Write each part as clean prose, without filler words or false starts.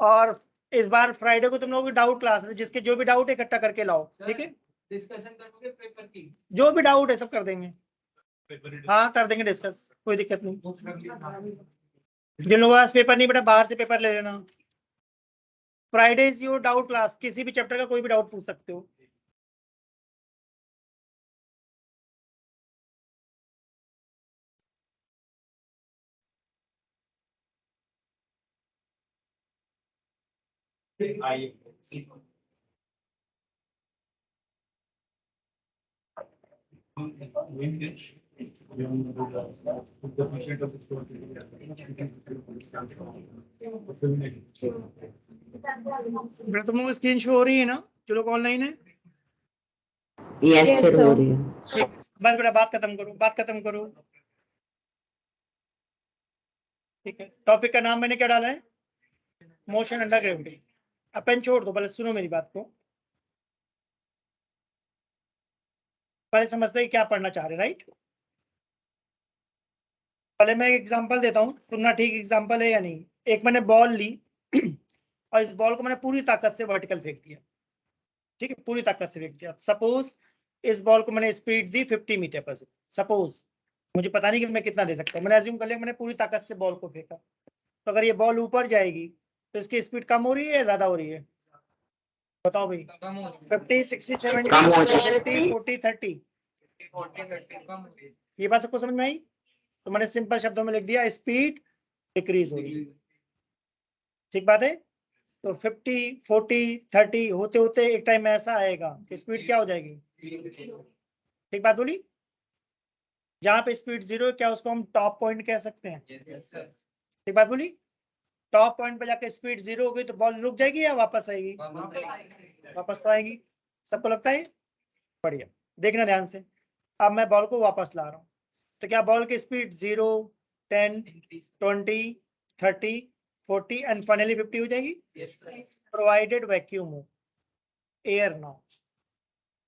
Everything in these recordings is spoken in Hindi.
और इस बार फ्राइडे को तुम लोगों की डाउट क्लास है, जिसके जो भी डाउट है इकट्ठा करके लाओ, ठीक है? डिस्कशन करोगे पेपर की? जो भी डाउट है सब कर देंगे। हाँ कर देंगे डिस्कस, कोई दिक्कत नहीं। जिन लोगों के पास पेपर नहीं बेटा बाहर से पेपर ले लेना। Friday is your doubt class, किसी भी चैप्टर का कोई भी डाउट पूछ सकते हो। बेटा तुम लोग स्क्रीन शो हो रही है ना जो लोग ऑनलाइन है? यस सर हो रही है। बस बेटा बात खत्म करो, बात खत्म करो, ठीक है? टॉपिक का नाम मैंने क्या डाला है? Motion under gravity. अब पेन छोड़ दो, पहले सुनो मेरी बात को, पहले समझते हैं क्या पढ़ना चाह रहे, राइट? पहले मैं एक एग्जांपल देता हूँ, सुनना ठीक एग्जांपल है या नहीं। एक मैंने बॉल ली और इस बॉल को मैंने पूरी ताकत से वर्टिकल फेंक दिया, ठीक है? पूरी ताकत से फेंक दिया। सपोज इस बॉल को मैंने स्पीड दी 50 मीटर पर सेकंड। सपोज मुझे पता नहीं कि मैं कितना दे सकता हूँ, मैंने अज्यूम कर लिया मैंने पूरी ताकत से बॉल को फेंका। तो अगर ये बॉल ऊपर जाएगी तो इसकी स्पीड कम हो रही है या ज्यादा हो रही है? बताओ भाई। 50, 60, 70, 50, 40, 30। ये बात सबको समझ में आई? तो मैंने सिंपल शब्दों में लिख दिया स्पीड डिक्रीज हो रही है, ठीक बात है? तो 50, 40, 30 होते होते एक टाइम ऐसा आएगा कि स्पीड क्या हो जाएगी? ठीक बात बोली? जहां पे स्पीड जीरो है क्या उसको हम टॉप पॉइंट कह सकते हैं? ठीक बात बोली? टॉप पॉइंट पे जाके स्पीड जीरो हो गई तो बॉल रुक जाएगी या वापस आएगी? वापस तो आएगी। सबको लगता है? बढ़िया, देखना ध्यान से। अब मैं बॉल को वापस ला रहा हूँ, तो क्या बॉल की स्पीड 0, 10, 20, 30, 40 एंड फाइनली 50 हो जाएगी? प्रोवाइडेड वैक्यूम हो, एयर ना हो।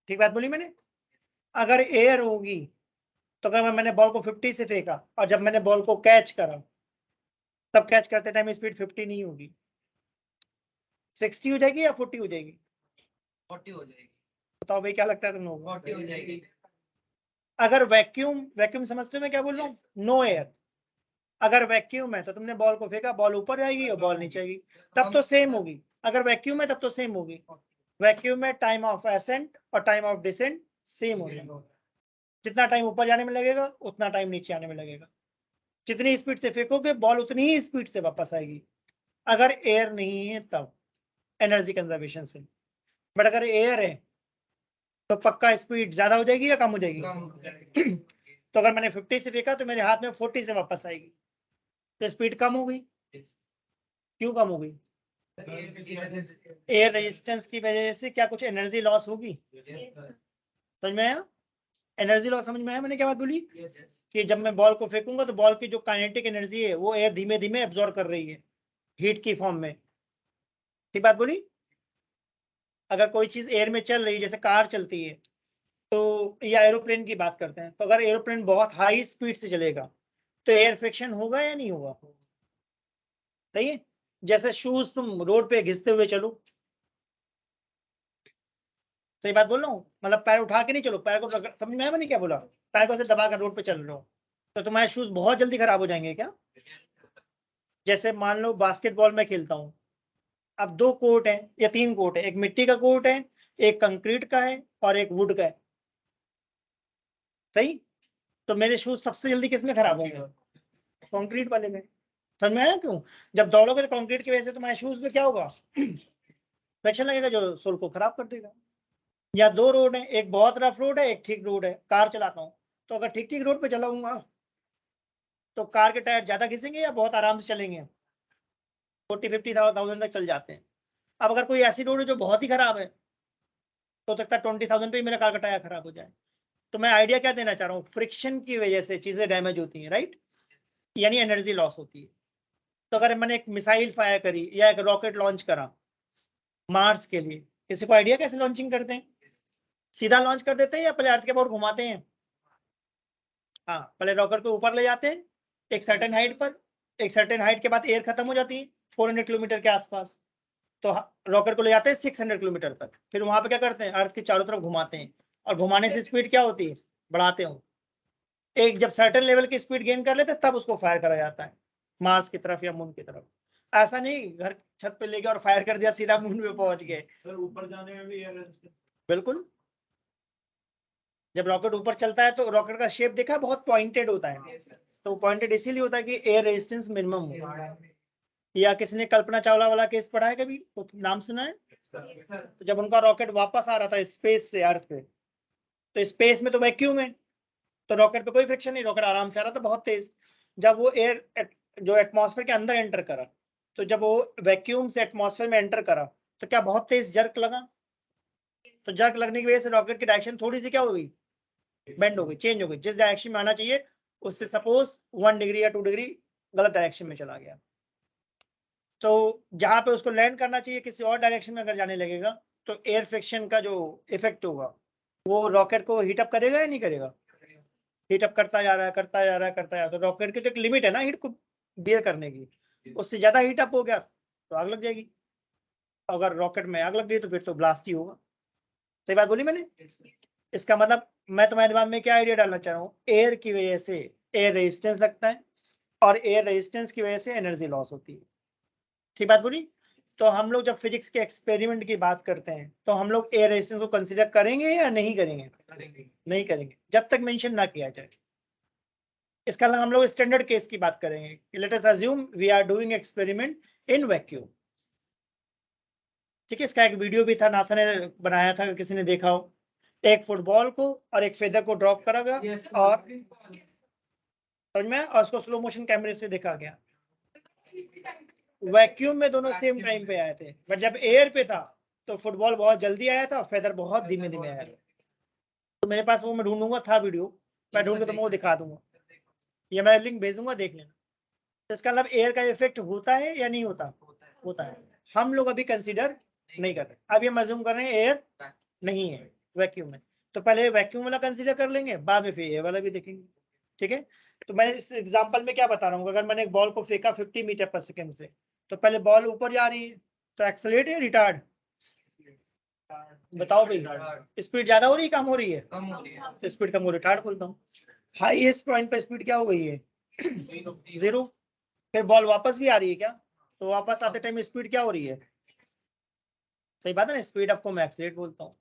ठीक बात बोली मैंने? अगर एयर होगी तो अगर मैंने बॉल को 50 से फेंका और जब मैंने बॉल को कैच करा तब कैच करते टाइम स्पीड 50 नहीं होगी, 60 हो जाएगी या 40 हो जाएगी? 40 हो जाएगी। बताओ भाई क्या लगता है तुम लोगों को? 40 हो जाएगी। अगर वैक्यूम, वैक्यूम समझते हो मैं क्या बोल रहा हूँ? No air. अगर वैक्यूम है तो तुमने बॉल को फेंका, बॉल ऊपर जाएगी और बॉल नीचे आएगी, तब तो सेम होगी। अगर वैक्यूम है तब तो सेम होगी। वैक्यूम में टाइम ऑफ एसेंट और टाइम ऑफ डिसेंट सेम हो जाएगा। जितना टाइम ऊपर जाने में लगेगा उतना टाइम नीचे आने में लगेगा। जितनी स्पीड से फेंकोगे बॉल उतनी ही स्पीड से वापस आएगी। अगर एयर नहीं है तब एनर्जी कंजर्वेशन से। बट अगर एयर है तो पक्का स्पीड ज्यादा हो जाएगी या कम हो जाएगी? तो अगर मैंने 50 से फेंका तो मेरे हाथ में 40 से वापस आएगी, तो स्पीड कम हो गई। क्यों कम हो गई? एयर रेजिस्टेंस की वजह से क्या कुछ एनर्जी लॉस होगी? समझ में आया? एनर्जी लॉस समझ में आया मैंने क्या बात बोली? कि जब मैं बॉल को फेंकूंगा तो बॉल की जो काइनेटिक एनर्जी है वो एयर धीमे धीमे एब्जॉर्ब कर रही है हीट की फॉर्म में। ठीक बात बोली? अगर कोई चीज एयर में चल रही है जैसे कार चलती है तो, या एरोप्लेन की बात करते हैं, तो अगर एरोप्लेन बहुत हाई स्पीड से चलेगा तो एयर फ्रिक्शन होगा या नहीं होगा? सही है। जैसे शूज तुम रोड पे घिसते हुए चलो, सही बात बोल रहा हूँ? मतलब पैर उठा के नहीं चलो, पैर को समझ में आया मैंने क्या बोला? पैर को ऐसे दबा कर रोड पे चल रहे हो तो तुम्हारे शूज बहुत जल्दी खराब हो जाएंगे क्या? जैसे मान लो बास्केटबॉल में खेलता हूँ, अब 2 कोर्ट है या 3 कोर्ट है, एक मिट्टी का कोर्ट है, एक कंक्रीट का है और एक वुड का है, सही? तो मेरे शूज सबसे जल्दी किस में खराब होंगे? कंक्रीट वाले में। समझ में आया क्यों? जब दौड़ोगे तो कंक्रीट की वजह से तुम्हारे शूज में क्या होगा? फ्रिक्शन लगेगा जो सोल को खराब कर देगा। या 2 रोड है, एक बहुत रफ रोड है एक ठीक रोड है, कार चलाता हूँ तो अगर ठीक ठीक रोड पे चलाऊंगा तो कार के टायर ज्यादा घिसेंगे या बहुत आराम से चलेंगे? 40-50,000 तक चल जाते हैं। अब अगर कोई ऐसी रोड है जो बहुत ही खराब है तो सकता है 20,000 पे ही मेरा कार का टायर खराब हो जाए। तो मैं आइडिया क्या देना चाह रहा हूँ? फ्रिक्शन की वजह से चीजें डैमेज होती हैं, राइट? यानी एनर्जी लॉस होती है। तो अगर मैंने एक मिसाइल फायर करी या एक रॉकेट लॉन्च करा मार्स के लिए, किसी को आइडिया कैसे लॉन्चिंग करते हैं? सीधा लॉन्च कर देते हैं या पहले अर्थ के अबाउट घुमाते हैं? हाँ, पहले रॉकेट को ऊपर ले जाते हैं एक सर्टेन हाइट पर, एक सर्टेन हाइट के बाद एयर खत्म हो जाती है, 400 किलोमीटर के आसपास, तो रॉकेट को ले जाते हैं 600 किलोमीटर तक, फिर वहां पे क्या करते हैं, अर्थ के चारों तरफ घुमाते हैं, और घुमाने से स्पीड क्या होती है, बढ़ाते हो। एक जब सर्टेन लेवल की स्पीड गेन कर लेते हैं तब उसको फायर करा जाता है मार्स की तरफ या मून की तरफ। ऐसा नहीं घर छत पे ले गया और फायर कर दिया सीधा मून पे पहुंच गए। सर ऊपर जाने में भी एयर रेजिस्टेंस। बिल्कुल, जब रॉकेट ऊपर चलता है तो रॉकेट का शेप देखा बहुत पॉइंटेड होता है, तो पॉइंटेड इसीलिए होता है कि एयर रेजिस्टेंस मिनिमम हो। या किसी ने कल्पना चावला वाला केस पढ़ा है कभी, नाम सुना है? तो जब उनका रॉकेट वापस आ रहा था स्पेस से अर्थ पे, तो स्पेस में तो वैक्यूम है, तो रॉकेट पे कोई फ्रिक्शन नहीं, रॉकेट आराम से आ रहा था बहुत तेज। जब वो एयर जो एटमॉस्फेयर के अंदर एंटर करा, तो जब वो वैक्यूम से एटमॉस्फेयर में एंटर करा तो क्या बहुत तेज जर्क लगा, तो जर्क लगने की वजह से रॉकेट की डायरेक्शन थोड़ी सी क्या हो गई, बेंड हो गई, चेंज हो गई, जिस डायरेक्शन में आना चाहिए उससे सपोज 1 डिग्री या 2 डिग्री गलत डायरेक्शन में चला गया। तो जहां पे उसको लैंड करना चाहिए किसी और डायरेक्शन में अगर जाने लगेगा, तो एयर फ्रिक्शन का जो इफेक्ट होगा वो रॉकेट को हीटअप करेगा या नहीं करेगा, हीटअप करता जा रहा है, करता जा रहा है, करता जा रहा है। तो रॉकेट की तो एक लिमिट है ना हीट को बियर करने की, उससे ज्यादा हीटअप हो गया तो आग लग जाएगी, अगर रॉकेट में आग लग गई तो फिर तो ब्लास्ट ही होगा। सही बात बोली मैंने? इसका मतलब मैं तुम्हारे दिमाग में क्या आइडिया डालना चाह रहा हूँ, एयर की वजह से एयर रेजिस्टेंस लगता है, और एयर रेजिस्टेंस की वजह से एनर्जी लॉस होती है। ठीक बात बोली? तो हम लोग जब फिजिक्स के एक्सपेरिमेंट की बात करते हैं तो हम लोग एयर रेजिस्टेंस को कंसीडर करेंगे या नहीं करेंगे? नहीं करेंगे जब तक मेंशन ना किया जाए। इसका हम लोग स्टैंडर्ड केस की बात करेंगे। Let us assume we are doing experiment in vacuum. ठीक है, इसका एक वीडियो भी था, नासा ने बनाया था, किसी ने देखा हो। एक फुटबॉल को और एक फेदर को ड्रॉप करा गया और समझ में, और उसको स्लो मोशन कैमरे से देखा गया। वैक्यूम में दोनों सेम टाइम पे आए थे, बट जब एयर पे था तो फुटबॉल बहुत जल्दी आया था, फेदर बहुत धीमे धीमे आया था। तो मेरे पास वो मैं ढूंढूंगा था वीडियो, मैं ढूंढ के तुमको दिखा दूंगा, ये मैं लिंक भेजूंगा, देख लेना। तो इसका मतलब एयर का इफेक्ट होता है या नहीं होता? होता है। हम लोग अभी कंसीडर नहीं कर रहे, अभी हम अज्यूम कर रहे हैं एयर नहीं है वैक्यूम में, तो पहले वैक्यूम वाला कंसीडर कर लेंगे, बाद में फिर एयर वाला भी देखेंगे। ठीक है, तो मैंने इस एग्जांपल में क्या बता रहा हूँ, अगर मैंने एक बॉल को फेंका 50 मीटर पर सेकंड से, तो पहले बॉल ऊपर जा रही है तो एक्सेलरेट है रिटार्ड? बताओ भाई, स्पीड ज्यादा हो रही है कम हो रही है? कम हो रही है। तो स्पीड कम हो रही है, रिटार्ड बोलता हूँ। हाईएस्ट पॉइंट पे स्पीड क्या हो गई है? 0। फिर बॉल वापस भी आ रही है क्या? तो वापस आते टाइम स्पीड क्या हो रही है? सही बात है ना, स्पीड ऑफ को मैं एक्सेलरेट बोलता हूँ।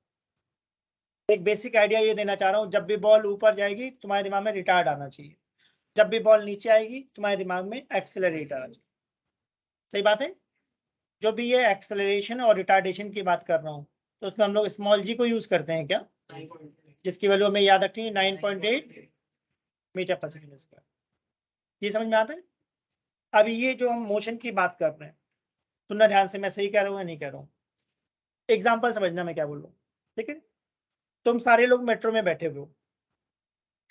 एक बेसिक आइडिया ये देना चाह रहा हूँ, जब भी बॉल ऊपर जाएगी तुम्हारे दिमाग में रिटार्ड आना चाहिए, जब भी बॉल नीचे आएगी तुम्हारे दिमाग में एक्सेलरेट आना चाहिए। सही बात है? जो भी ये एक्सेलरेशन और रिटार्डेशन की बात कर रहा हूँ, तो उसमें हम लोग स्मॉल जी को यूज करते हैं क्या, जिसकी वैल्यू हमें याद रखनी है 9.8 मीटर पर सेकेंड स्क्वायर। ये समझ में आता है? अभी ये जो हम मोशन की बात कर रहे हैं, सुनना ध्यान से, मैं सही कह रहा हूँ या नहीं कह रहा हूँ, एग्जाम्पल समझना मैं क्या बोल रहा हूँ। ठीक है, तुम सारे लोग मेट्रो में बैठे हुए हो,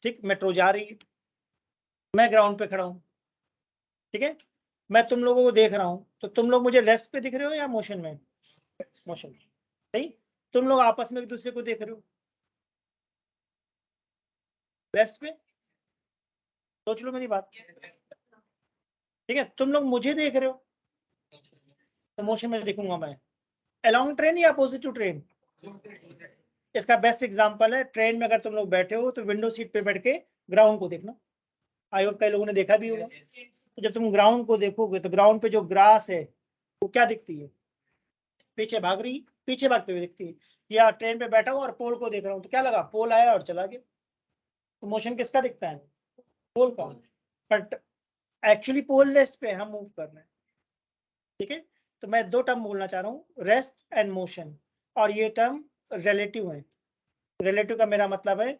ठीक, मेट्रो जा रही है, मैं ग्राउंड पे खड़ा हूँ, ठीक है, मैं तुम लोगों को देख रहा हूँ, तो तुम लोग मुझे रेस्ट पे दिख रहे हो या मोशन में? मोशन। सही, तुम लोग आपस में एक दूसरे को देख रहे हो रेस्ट पे, सोच लो मेरी बात। ठीक है, तुम लोग मुझे देख रहे हो तो मोशन में देखूंगा मैं, अलोंग ट्रेन या अपोजिट टू ट्रेन? इसका बेस्ट एग्जांपल है, ट्रेन में अगर तुम लोग बैठे हो तो विंडो सीट पे बैठ के ग्राउंड को देखना, आई होप कई लोगों ने देखा भी होगा। तो जब तुम ग्राउंड को देखोगे तो ग्राउंड पे जो ग्रास है वो क्या दिखती है, पीछे भाग रही, पीछे भागते हुए दिखती है। या ट्रेन पे बैठा हूँ और पोल को देख रहा हूँ तो क्या लगा, पोल आया और चला गया, तो मोशन किसका दिखता है, पोल का। बट एक्चुअली पोल रेस्ट पे हम मूव कर रहे हैं। ठीक है, तो मैं दो टर्म बोलना चाह रहा हूँ, रेस्ट एंड मोशन, और ये टर्म रिलेटिव है। रिलेटिव का मेरा मतलब है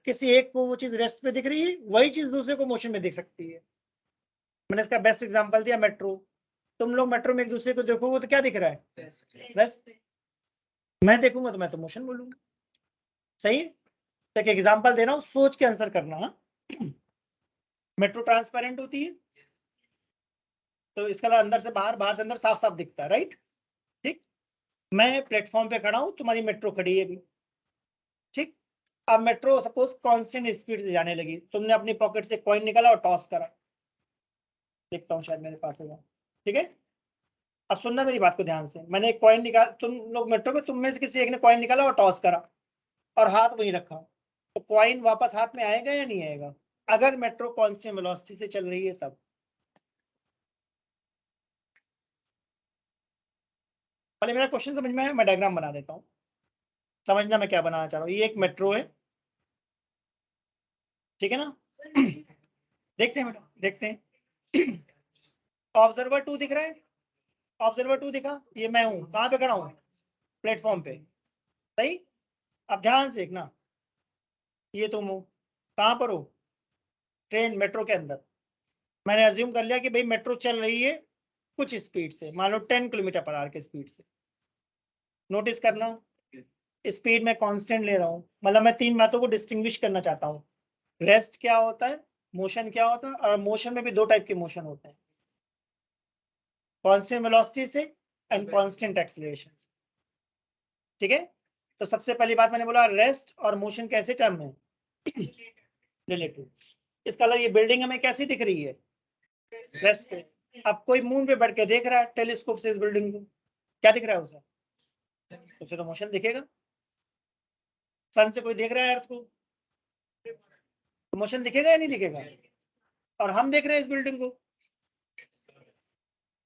किसी एक को वो चीज रेस्ट पे दिख रही है, वही चीज दूसरे को मोशन में दिख सकती है। मैंने इसका बेस्ट एग्जांपल दिया मेट्रो, तुम लोग मेट्रो में एक दूसरे को देखोगे तो क्या दिख रहा है, रेस्ट। मैं देखूंगा तो मैं तो मोशन बोलूंगा। सही है, तो एक एग्जांपल दे रहा हूँ, सोच के आंसर करना। मेट्रो ट्रांसपेरेंट होती है, तो इसका अंदर से बाहर, बाहर से अंदर साफ साफ दिखता है, राइट? ठीक, मैं प्लेटफॉर्म पे खड़ा हूँ, तुम्हारी मेट्रो खड़ी है अभी, ठीक, अब मेट्रो सपोज कांस्टेंट स्पीड से जाने लगी, तुमने अपनी पॉकेट से कॉइन निकाला और टॉस करा, देखता हूँ शायद मेरे पास होगा, ठीक है, अब सुनना मेरी बात को ध्यान से। मैंने एक कॉइन निकाल, तुम लोग मेट्रो में तुम में से किसी एक ने कॉइन निकाला और टॉस करा और हाथ वहीं रखा, तो कॉइन वापस हाथ में आएगा या नहीं आएगा? अगर मेट्रो कांस्टेंट वेलोसिटी से चल रही है तब। पहले मेरा क्वेश्चन समझ में आया, मैं डायग्राम बना देता हूँ, समझना मैं क्या बनाना चाह रहा हूँ। ये एक मेट्रो है, ठीक है ना? देखते हैं बेटा, देखते हैं। ऑब्जर्वर 2 दिख रहा है? ऑब्जर्वर 2 दिखा? ये मैं हूँ, कहाँ पे खड़ा हूँ? प्लेटफॉर्म पे, सही? अब ध्यान से देखना, ये तुम हो, कहाँ पर हो? ट्रेन मेट्रो के अंदर। मैंने अज्यूम कर लिया कि भाई मेट्रो चल रही है कुछ स्पीड से, मान लो 10 किलोमीटर पर आवर के स्पीड से। नोटिस करना, स्पीड में कांस्टेंट ले रहा हूँ, मतलब मैं तीन बातों को डिस्टिंग्विश करना चाहता हूँ। रेस्ट क्या होता है, मोशन क्या होता है, और मोशन में भी दो टाइप के मोशन होते हैं, कांस्टेंट वेलोसिटी से एंड कांस्टेंट एक्सीलरेशन से। ठीक है, तो सबसे पहली बात मैंने बोला रेस्ट और मोशन कैसे टर्म है? रिलेटिव। इसका मतलब ये बिल्डिंग हमें कैसी दिख रही है? रेस्ट पे। अब कोई मून पे बैठ के देख रहा है टेलीस्कोप से इस बिल्डिंग को, क्या दिख रहा है उसे? उसे तो मोशन दिखेगा। सन से कोई देख रहा है अर्थ को, तो मोशन दिखेगा या नहीं दिखेगा? और हम देख रहे हैं इस बिल्डिंग को,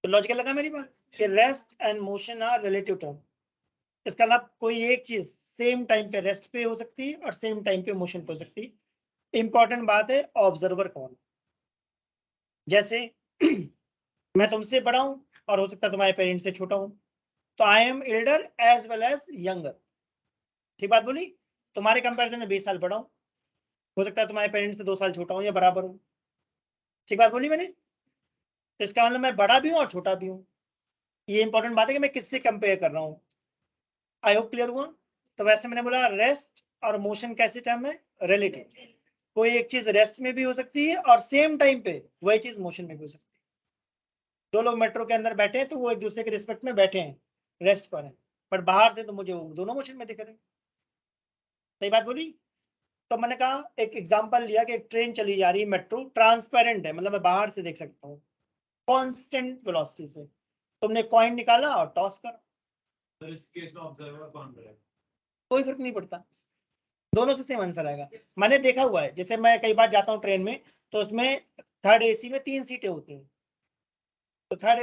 तो लॉजिकल लगा मेरी बात कि rest and motion are relative term. इसका मतलब कोई एक चीज सेम टाइम पे रेस्ट पे हो सकती है और सेम टाइम पे मोशन पे हो सकती है। इंपॉर्टेंट बात है ऑब्जर्वर कौन। जैसे मैं तुमसे बड़ा हूं और हो सकता है तुम्हारे पेरेंट्स से छोटा हूं, तो I am elder as well as younger. ठीक बात बोली? तुम्हारे कंपैरिजन में 20 साल बड़ा हूं, हो सकता है तुम्हारे पेरेंट्स से 2 साल छोटा हूं या बराबर हूं। ठीक बात बोली मैंने? तो इसका मतलब मैं बड़ा भी हूं और छोटा भी हूं। ये इंपॉर्टेंट बात है कि मैं किससे कंपेयर कर रहा हूं। आई होप क्लियर हुआ? तो वैसे मैंने बोला रेस्ट और मोशन कैसे टर्म है? रिलेटिव। कोई एक चीज रेस्ट में भी हो सकती है और सेम टाइम पे वही चीज मोशन में भी हो सकती है। दो लोग मेट्रो के अंदर बैठे हैं तो वो एक दूसरे के रिस्पेक्ट में बैठे हैं, रेस्ट पर है, बट बाहर से तो मुझे वो दोनों मोशन में दिख रहे हैं। सही बात बोली? तो मैंने कहा एक एग्जांपल लिया कि एक ट्रेन चली जा रही है मेट्रो, ट्रांसपेरेंट है, मतलब मैं बाहर से देख सकता हूँ कांस्टेंट वेलोसिटी से। तुमने कॉइन निकाला और टॉस करा, सर इस केस में ऑब्जर्वर कौन करेगा? कोई फर्क नहीं पड़ता, दोनों से सेम आंसर आएगा। मैंने देखा हुआ है, जैसे मैं कई बार जाता हूँ ट्रेन में, तो उसमें थर्ड एसी में 3 सीटें होती हैं, तो थर्ड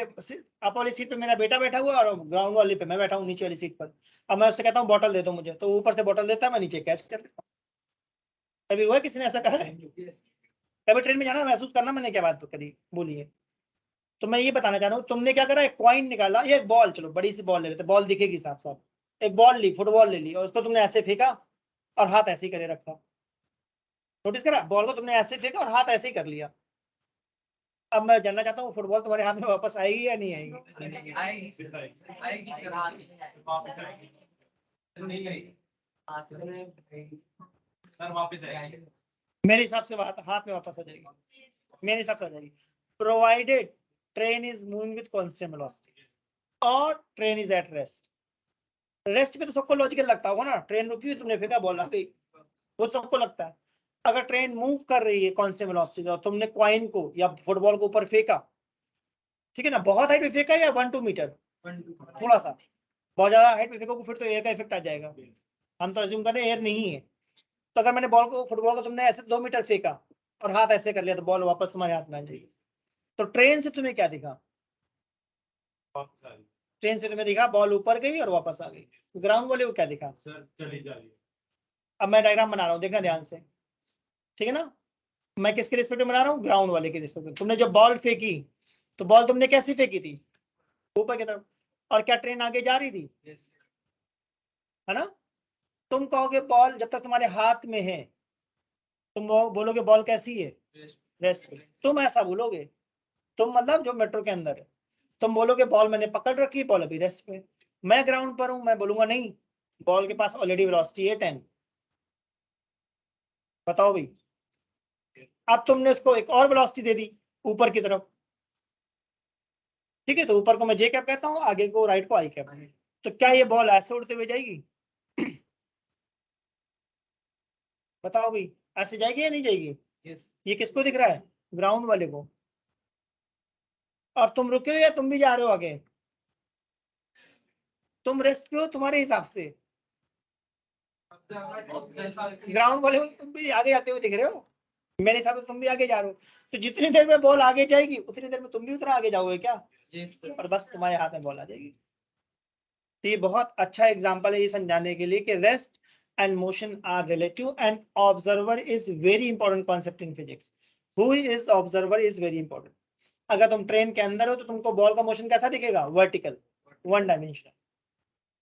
अप वाली सीट पे मेरा बेटा बैठा हुआ है और ग्राउंड वाली पे मैं बैठा हूँ नीचे वाली सीट पर। अब मैं उससे कहता हूँ बॉटल दे दो मुझे, तो ऊपर से बॉटल देता है, मैं नीचे कैच कर लेता हूँ। कभी हुआ किसी ने ऐसा करा है? कभी ट्रेन में जाना महसूस करना मैंने क्या बात करी बोलिए। तो मैं ये बताना चाह रहा हूँ, तुमने क्या करा, एक कॉइन निकाला या एक बॉल, चलो बड़ी सी बॉल ले लेते, बॉल दिखेगी साफ साफ। एक बॉल ली, फुटबॉल ले ली, और उसको तुमने ऐसे फेंका और हाथ ऐसे ही करे रखा। नोटिस करा, बॉल को तुमने ऐसे फेंका और हाथ ऐसे ही कर लिया। अब मैं जानना चाहता हूँ फुटबॉल तुम्हारे हाथ में वापस आएगी या नहीं आएगी? आएगी सर, वापस आएगी। सर वापस आएगी। मेरे हिसाब से हाथ में वापस आ जाएगी, मेरे हिसाब से आ जाएगी, provided train is moving with constant velocity और train is at rest. Rest पे तो सबको लॉजिकल लगता होगा ना, ट्रेन रुकी हुई, तुमने फेंका बॉल आ गई, वो सबको लगता है। अगर ट्रेन मूव कर रही है कांस्टेंट वेलोसिटी और तुमने कॉइन को या फुटबॉल को ऊपर फेंका, ठीक है ना, बहुत हाइट पे फेंका या 1-2 मीटर, थोड़ा सा, बहुत ज्यादा हाइट पे फेंकोगे फिर तो एयर का इफेक्ट आ जाएगा। हम तो अज्यूम कर रहे हैं एयर नहीं है। तो अगर मैंने फुटबॉल को तुमने ऐसे 2 मीटर फेंका और हाथ ऐसे कर लिया, तो बॉल वापस तुम्हारे हाथ में आ जाएगी। तो ट्रेन से तुम्हें क्या दिखा? वापस आ गई। ट्रेन से तुम्हें दिखा बॉल ऊपर गई और वापस आ गई। ग्राउंड वाले को क्या दिखा? सर चली जा रही है। अब मैं डायग्राम बना रहा हूँ, देखना ध्यान से, ठीक है ना? मैं किसके रिस्पेक्ट में बना रहा हूँ? ग्राउंड वाले के रिस्पेक्ट में। तुमने जब बॉल फेंकी, तो बॉल तुमने कैसी फेंकी थी? ऊपर की तरफ। और क्या ट्रेन आगे जा रही थी? है ना? तुम कहोगे बॉल जब तक तुम्हारे हाथ में है, तुम बोलोगे बॉल कैसी है? रेस्ट पे। तुम ऐसा बोलोगे, तुम मतलब जो मेट्रो के अंदर है, तुम बोलोगे बॉल मैंने पकड़ रखी है, बॉल अभी रेस्ट पे। मैं ग्राउंड पर हूं, मैं बोलूंगा नहीं, बॉल के पास ऑलरेडी वेलोसिटी है 10। बताओ भाई। अब तुमने उसको एक और वेलोसिटी दे दी ऊपर की तरफ, ठीक है, तो ऊपर को मैं जे कैप कहता हूँ, आगे को राइट को आई कैप। तो क्या ये बॉल ऐसे उड़ते हुए जाएगी? बताओ भाई, ऐसे जाएगी या नहीं जाएगी? ये किसको दिख रहा है? ग्राउंड वाले को। और तुम रुके हो या तुम भी जा रहे हो आगे? तुम रेस्ट पे हो तुम्हारे हिसाब से, ग्राउंड वाले हो तुम भी आगे जाते हुए दिख रहे हो, मेरे हिसाब से तुम भी आगे जा रहे हो। तो जितनी देर में बॉल आगे जाएगी उतनी देर में तुम भी उतना आगे जाओगे क्या? और बस तुम्हारे हाथ में बॉल आ जाएगी। तो ये बहुत अच्छा एग्जांपल है ये समझाने के लिए कि rest and motion are relative and observer is very important concept in physics. Who is observer is very important. अगर तुम ट्रेन के अंदर हो तो तुमको बॉल का मोशन कैसा दिखेगा? Vertical, one dimensional.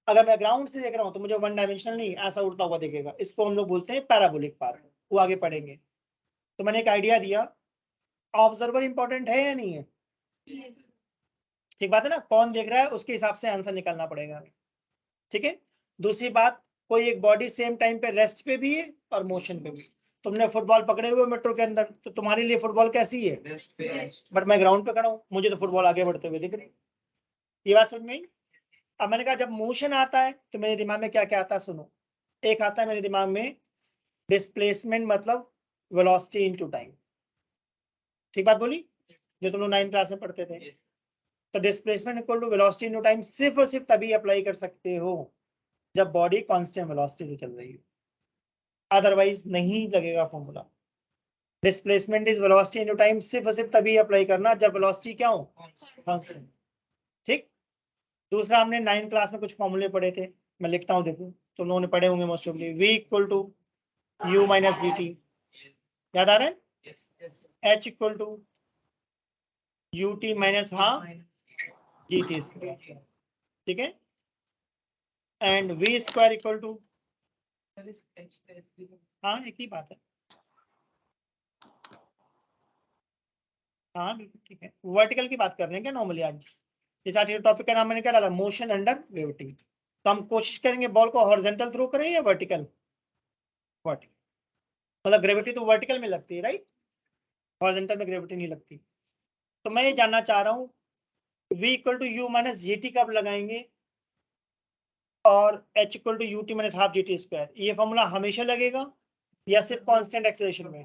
अगर मैं ग्राउंड से देख रहा हूँ तो मुझे वन डायमेंशनल नहीं, ऐसा उड़ता हुआ दिखेगा। इसको हम लोग बोलते हैं पैराबोलिक पाथ। वो आगे पढ़ेंगे। तो मैंने एक आइडिया दिया, ऑब्जर्वर इंपॉर्टेंट है या नहीं है? ठीक बात है ना, कौन देख रहा है उसके हिसाब से आंसर निकालना पड़ेगा। ठीक है। दूसरी बात, कोई एक बॉडी सेम टाइम पे रेस्ट पे भी है और मोशन पे भी। तुमने फुटबॉल पकड़े हुए मेट्रो के अंदर, तो तुम्हारे लिए फुटबॉल कैसी है? बट मैं ग्राउंड पे खड़ा हूँ, मुझे तो फुटबॉल आगे बढ़ते हुए दिख रही। ये बात समझ में आई? अब मैंने कहा जब मोशन आता है तो मेरे दिमाग में क्या क्या आता है, सुनो। एक आता है मेरे दिमाग में डिस्प्लेसमेंट, मतलब वेलोसिटी इनटू टाइम। ठीक बात बोली, जो तुम लोग 9th क्लास में पढ़ते थे। तो displacement equal to velocity into time सिर्फ और सिर्फ तभी अप्लाई कर सकते हो जब बॉडी कांस्टेंट वेलोसिटी से चल रही है, अदरवाइज नहीं लगेगा formula. Displacement is velocity into time सिर्फ और सिर्फ तभी अप्लाई करना जब वेलोसिटी क्या हो? कांस्टेंट। ठीक। दूसरा, हमने 9th क्लास में कुछ फॉर्मूले पढ़े थे, मैं लिखता हूँ, देखो तुम लोगों ने पढ़े होंगे most awfully. v equal to u minus g t, याद आ रहा है? h equal to u t minus half g t square. ठीक है। And v square equal to, हाँ एक ही बात है, हाँ बिल्कुल ठीक है। वर्टिकल की बात कर रहे हैं क्या नॉर्मली आज? इस आज के टॉपिक का नाम मैंने क्या डाला? Motion under gravity. तो हम कोशिश करेंगे बॉल को हॉरिजॉन्टल थ्रो करें या वर्टिकल? वर्टिकल, मतलब ग्रेविटी तो वर्टिकल में लगती है, राइट? हॉरिजॉन्टल में ग्रेविटी नहीं लगती। तो मैं ये जानना चाह रहा हूँ v equal to u minus g t कब लगाएंगे और h equal to u t minus half g t square, ये फॉर्मूला हमेशा लगेगा या सिर्फ कांस्टेंट एक्सेलरेशन में?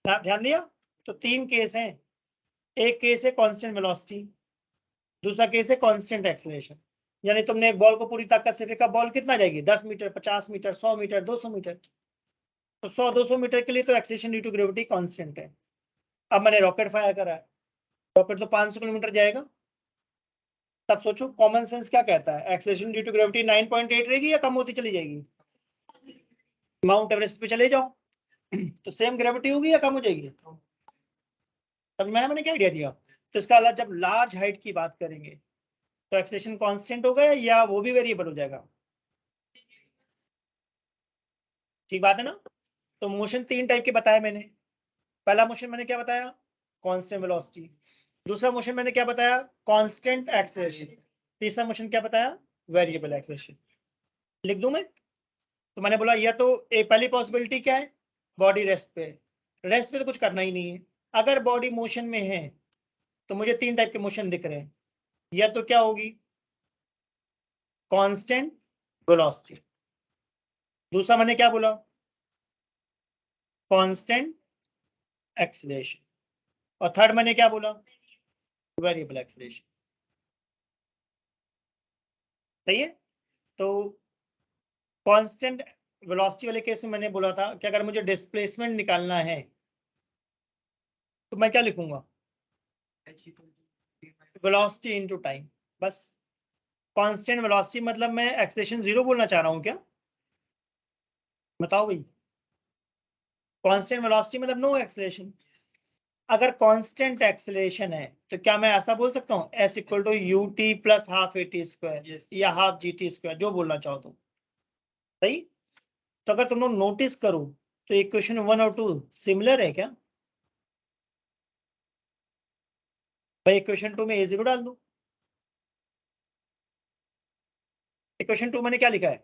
ध्यान दिया? तो तीन केस हैं। एक केस है कांस्टेंट वेलोसिटी, दूसरा केस है कांस्टेंट एक्सेलरेशन। यानी तुमने एक बॉल को पूरी ताकत से फेंका, बॉल कितना जाएगी? 10 मीटर, 50 मीटर, 100 मीटर, 200 मीटर। तो 100-200 मीटर के लिए तो acceleration due to gravity constant है। अब मैंने रॉकेट फायर करा है, रॉकेट तो 500 किलोमीटर जाएगा। तब सोचो कॉमन सेंस क्या कहता है, एक्सेलरेशन ड्यू टू ग्रेविटी 9.8 रहेगी या कम होती चली जाएगी? माउंट एवरेस्ट पे चले जाओ तो सेम ग्रेविटी होगी या कम हो जाएगी? तब मैंने क्या आइडिया दिया। तो इसका अलावा जब लार्ज हाइट की बात करेंगे तो एक्सेलरेशन कांस्टेंट होगा या वो भी वेरिएबल हो जाएगा? ठीक बात है ना? तो मोशन तीन टाइप के बताए मैंने। पहला मोशन मैंने क्या बताया? Constant velocity. दूसरा मोशन मैंने क्या बताया? Constant acceleration. तीसरा मोशन क्या बताया? Variable acceleration. लिख दूं मैं? तो मैंने बोला या तो एक पहली पॉसिबिलिटी क्या है, बॉडी रेस्ट पे। रेस्ट पे तो कुछ करना ही नहीं है। अगर बॉडी मोशन में है तो मुझे तीन टाइप के मोशन दिख रहे हैं। या तो क्या होगी? Constant velocity. दूसरा मैंने क्या बोला? Constant acceleration. और थर्ड मैंने क्या बोला? Variable acceleration. सही है। तो कांस्टेंट वेलोसिटी वाले केस में मैंने बोला था कि अगर मुझे डिस्प्लेसमेंट निकालना है तो मैं क्या लिखूंगा? वेलोसिटी इनटू टाइम, बस। कांस्टेंट वेलोसिटी मतलब मैं एक्सेलरेशन 0 बोलना चाह रहा हूं क्या? बताओ भाई। कांस्टेंट वेलोसिटी मतलब नो एक्सेलरेशन। अगर कांस्टेंट एक्सेलरेशन है तो क्या मैं ऐसा बोल सकता हूँ s equal to u t plus half a t square या हाफ जी टी स्क्वायर, जो बोलना चाहो तुम। सही। तो अगर तुम लोग नोटिस करो तो इक्वेशन 1 और 2 सिमिलर है क्या? भाई इक्वेशन 2 में a 0 डाल दो। इक्वेशन 2 मैंने क्या लिखा है?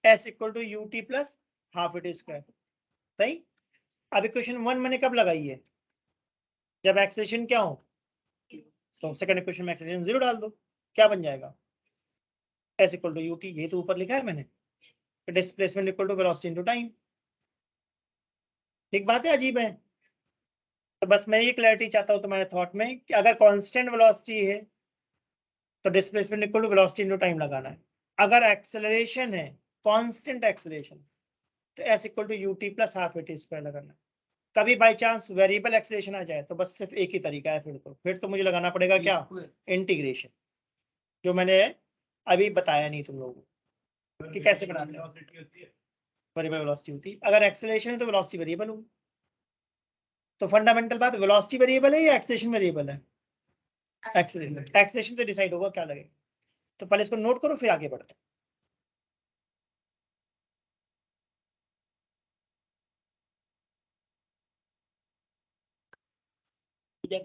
s equal to u t plus half a t square. सही। अब इक्वेशन 1 मैंने कब लगाई है? जब एक्सेलरेशन क्या हो? तो सेकंड इक्वेशन में एक्सेलरेशन 0 डाल दो, क्या बन जाएगा? s equal to u t, ये तो ऊपर लिखा है मैंने। Displacement equal to velocity into time. ठीक बात है, अजीब है? तो बस मैं ये क्लैरिटी चाहता हूँ तुम्हारे थॉट में कि अगर कांस्टेंट वेलोसिटी है तो displacement equal to velocity into time लगाना है। अगर एक्सेलरेशन है, कांस्टेंट एक्सेलरेशन, तो s equal to u t plus half a t square लगाना है। कभी बाई चांस वेरिएबल एक्सेलरेशन आ जाए तो बस सिर्फ एक ही तरीका है, फिर तो मुझे लगाना पड़ेगा क्या, इंटीग्रेशन, जो मैंने अभी बताया नहीं तुम लोगों को कि कैसे बनाते हैं। वेरिएबल वेलोसिटी होती है, अगर एक्सेलरेशन है तो वेलोसिटी वेरिएबल होगी। तो फंडामेंटल बात, वेलोसिटी वेरिएबल है या एक्सेलरेशन वेरिएबल है? एक्सेलरेशन। एक्सेलरेशन से डिसाइड होगा क्या लगेगा। तो पहले इसको नोट करो फिर आगे बढ़ते हैं।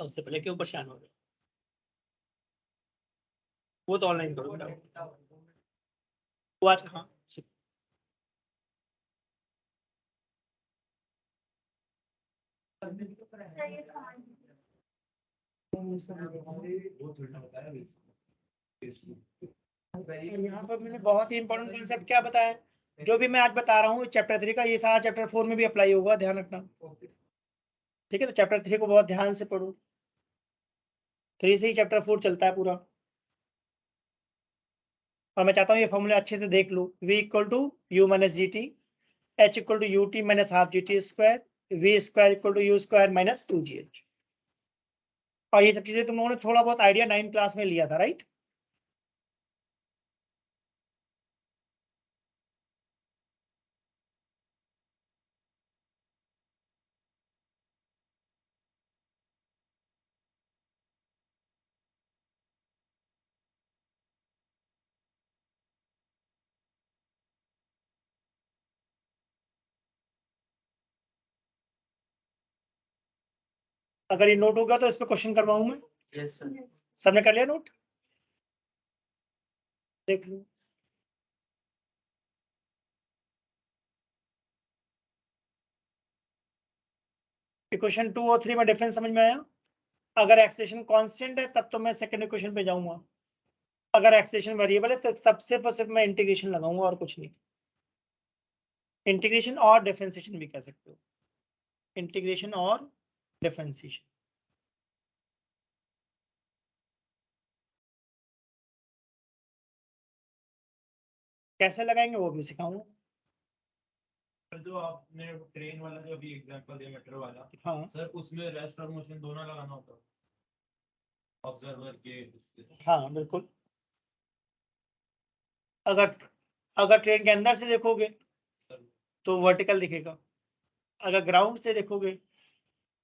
उससे पहले क्यों परेशान हो रहे हो? वो तो ऑनलाइन करो बेटा। वो आज कहाँ? यहाँ पर मैंने बहुत ही इंपॉर्टेंट कॉन्सेप्ट क्या बताया, जो भी मैं आज बता रहा हूँ चैप्टर 3 का, ये सारा चैप्टर 4 में भी अप्लाई होगा, ध्यान रखना। ठीक है, तो चैप्टर 3 को बहुत ध्यान से पढ़ो, 3 से ही चैप्टर 4 चलता है पूरा। और मैं चाहता हूँ ये फॉर्मूले अच्छे से देख लो। v equal to u minus g t, h equal to u t minus half g t square, v square equal to u square minus 2gh। और ये सब चीजें तुम लोगों ने थोड़ा बहुत आइडिया 9th क्लास में लिया था, राइट? अगर ये नोट होगा तो इस पर क्वेश्चन करवाऊं मैं। Yes sir. सबने कर लिया नोट? देख लो। इक्वेशन 2 और 3 में डिफरेंस समझ में आया? अगर एक्सेलेरेशन कांस्टेंट है तब तो मैं सेकंड इक्वेशन पे जाऊंगा, अगर एक्सेलेरेशन वेरिएबल है तो तब सिर्फ और सिर्फ मैं इंटीग्रेशन लगाऊंगा और कुछ नहीं। इंटीग्रेशन और डिफरेंशिएशन भी कह सकते हो, इंटीग्रेशन और डिफरेंशिएशन। कैसे लगाएंगे वो भी सिखाऊंगा। सर जो आपने ट्रेन वाला जो अभी एग्जांपल दिया मेट्रो वाला, हाँ सर उसमें रेस्ट और मोशन दोनों लगाना होता है ऑब्जर्वर के इससे। हाँ बिल्कुल। अगर अगर ट्रेन के अंदर से देखोगे सर तो वर्टिकल दिखेगा, अगर ग्राउंड से देखोगे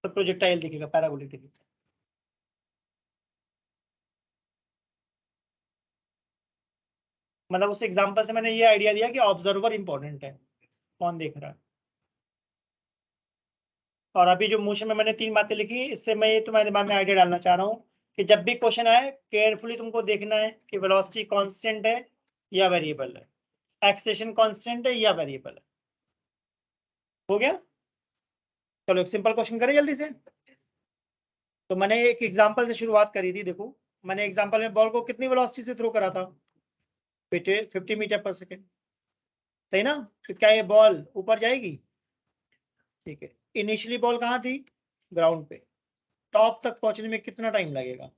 तो प्रोजेक्टाइल दिखेगा, पैराबोलिक दिखेगा। मतलब उस एग्जांपल से मैंने ये आइडिया दिया कि ऑब्जर्वर इंपॉर्टेंट है, कौन देख रहा है। और अभी जो मोशन में मैंने 3 बातें लिखी, इससे मैं ये तुम्हारे दिमाग में आइडिया डालना चाह रहा हूँ कि जब भी क्वेश्चन आए केयरफुली तुमको देखना है कि वेलोसिटी कांस्टेंट है या वेरिएबल है, एक्सेलरेशन कांस्टेंट है या वेरिएबल है। हो गया? चलो एक सिंपल क्वेश्चन करें जल्दी से। तो मैंने एक एग्जांपल से शुरुआत करी थी। देखो मैंने एग्जांपल में बॉल को कितनी वेलोसिटी से थ्रो करा था, 50 मीटर पर सेकेंड, सही ना? तो क्या ये बॉल ऊपर जाएगी? ठीक है, इनिशियली बॉल कहाँ थी? ग्राउंड पे। टॉप तक पहुंचने में कितना टाइम लगेगा?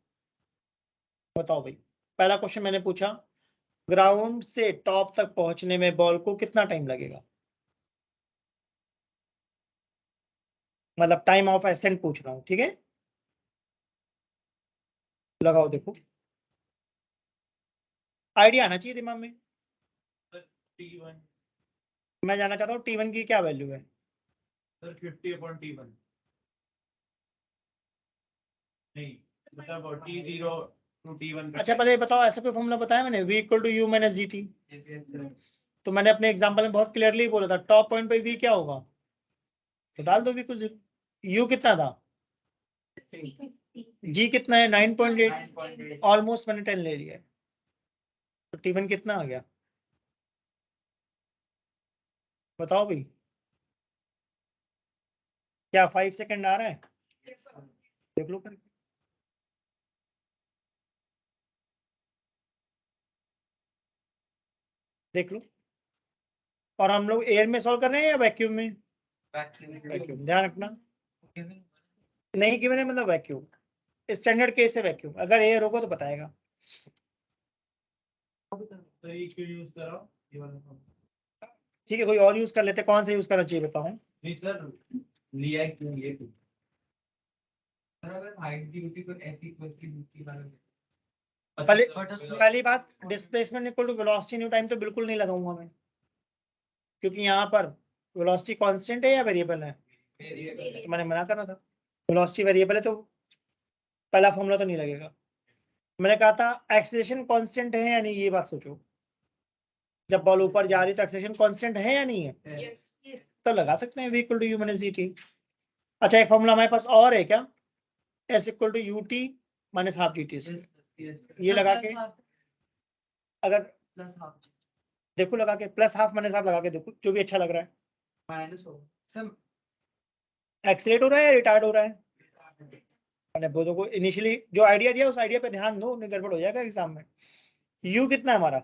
बताओ भाई। पहला क्वेश्चन मैंने पूछा, ग्राउंड से टॉप तक पहुंचने में बॉल को कितना टाइम लगेगा, मतलब टाइम ऑफ एसेंट पूछ रहा हूँ, ठीक है? लगाओ, देखो आइडिया आना चाहिए दिमाग में। T1 मैं जानना चाहता हूँ T1 की क्या वैल्यू है। सर 50/T1 नहीं, मतलब T0 to T1 का अच्छा पहले ये बताओ, ऐसा कोई फॉर्मूला बताया मैंने, v equal to u minus g t? तो मैंने अपने एग्जांपल में बहुत क्लियरली बोला था टॉप पॉइंट पे v क्या होगा, तो डाल दो v को 0। u कितना था? g कितना है? 9.8, ऑलमोस्ट मैंने 10 ले लिया है। तो T1 कितना आ गया, बताओ भाई। क्या 5 सेकंड आ रहा है? देख लो करके। देख लो। और हम लोग एयर में सॉल्व कर रहे हैं या वैक्यूम में? वैक्यूम, ध्यान रखना। नहीं गिवन है मतलब वैक्यूम, स्टैंडर्ड केस है वैक्यूम, अगर एयर होगा तो बताएगा। तो ये क्यों यूज कर रहा हूँ ये वाला formula? ठीक है, कोई और यूज कर लेते, कौन सा यूज करना चाहिए बताओ। नहीं सर, लिया क्यों ये क्यों? अगर हाइट की होती तो ऐसी इक्वल की दूसरी वाला पहली बात, displacement equal to velocity into time तो बिल्कुल नहीं लगाऊंगा मैं, क्योंकि यहाँ पर वेलोसिटी कांस्टेंट है या वेरिएबल है, तो मैंने मना करना था। वेलोसिटी वेरिएबल है तो पहला फॉर्मूला तो नहीं लगेगा। मैंने कहा था एक्सेलरेशन कांस्टेंट है या नहीं, ये बात सोचो, जब बॉल ऊपर जा रही है तो एक्सेलरेशन कांस्टेंट है या नहीं है, तो लगा सकते हैं v equal to u minus gt। अच्छा, एक फॉर्मूला हमारे पास और है क्या, s equal to u t minus half g t, ये लगा के अगर प्लस हाफ देखो लगा के प्लस हाफ माइनस हाफ लगा के देखो, जो भी अच्छा लग रहा है। माइनस हो सर एक्सीलेट हो रहा है या रिटार्ड हो रहा है, मैंने बोलो को इनिशियली जो आइडिया दिया उस आइडिया पे ध्यान दो, नहीं गड़बड़ हो जाएगा एग्जाम में। u कितना है हमारा,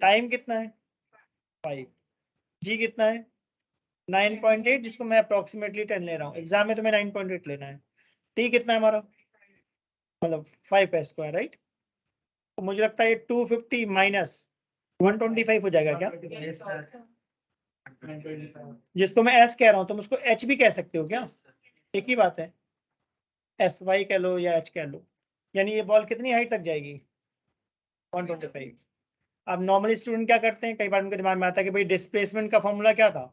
टाइम कितना है 5, g कितना है 9.8, जिसको मैं अप्रोक्सीमेटली 10 ले रहा हूँ, एग्जाम में तो मैं 9.8 लेना है। t कितना है हमारा, मतलब 5 है स्क्वायर, राइट। तो मुझे लगता है ये 250 माइनस 125 हो जाएगा क्या, जिसको मैं s कह रहा हूँ तुम उसको h भी कह सकते हो क्या, एक ही बात है, एस वाई कह लो या एच कह लो। यानी ये बॉल कितनी हाइट तक जाएगी 125। अब नॉर्मली स्टूडेंट क्या करते हैं, कई बार उनके दिमाग में आता है कि भाई डिस्प्लेसमेंट का फॉर्मूला क्या था,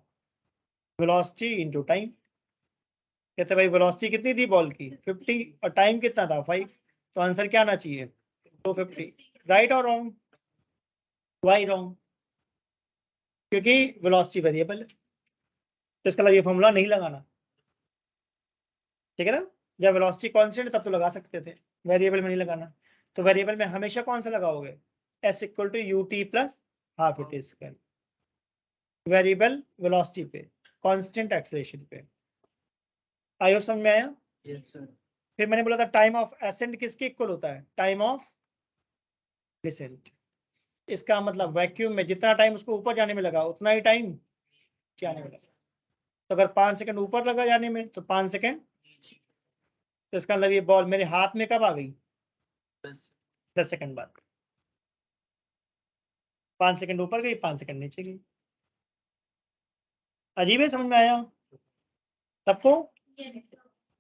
वेलोसिटी इनटू टाइम। कहते भाई वेलोसिटी कितनी थी बॉल की 50 और टाइम कितना था 5, तो आंसर क्या आना चाहिए 250। राइट और रॉन्ग, वाई रॉन्ग, क्योंकि वेलोसिटी वेरिएबल है, तो इसका मतलब ये फॉर्मूला नहीं लगाना, ठीक है ना। जब वेलोसिटी कांस्टेंट तब तो लगा सकते थे, वेरिएबल में नहीं लगाना। तो वेरिएबल में हमेशा कौन सा लगाओगे, s equal to u t plus half t square, variable velocity पे, कांस्टेंट एक्सेलरेशन पे। आई होप समझ में आया। यस सर फिर मैंने बोला था टाइम ऑफ एसेंट किसके इक्वल होता है, टाइम ऑफ डिसेंट। इसका मतलब वैक्यूम में जितना टाइम उसको ऊपर जाने में लगा उतना ही टाइम जाने में लगा। तो अगर 5 सेकंड ऊपर लगा जाने में तो 5 सेकंड, तो इसका मतलब ये बॉल मेरे हाथ में कब आ गई 10 सेकंड बाद, 5 सेकंड ऊपर गई 5 सेकंड नीचे गई। अजीब है, समझ में आया सबको।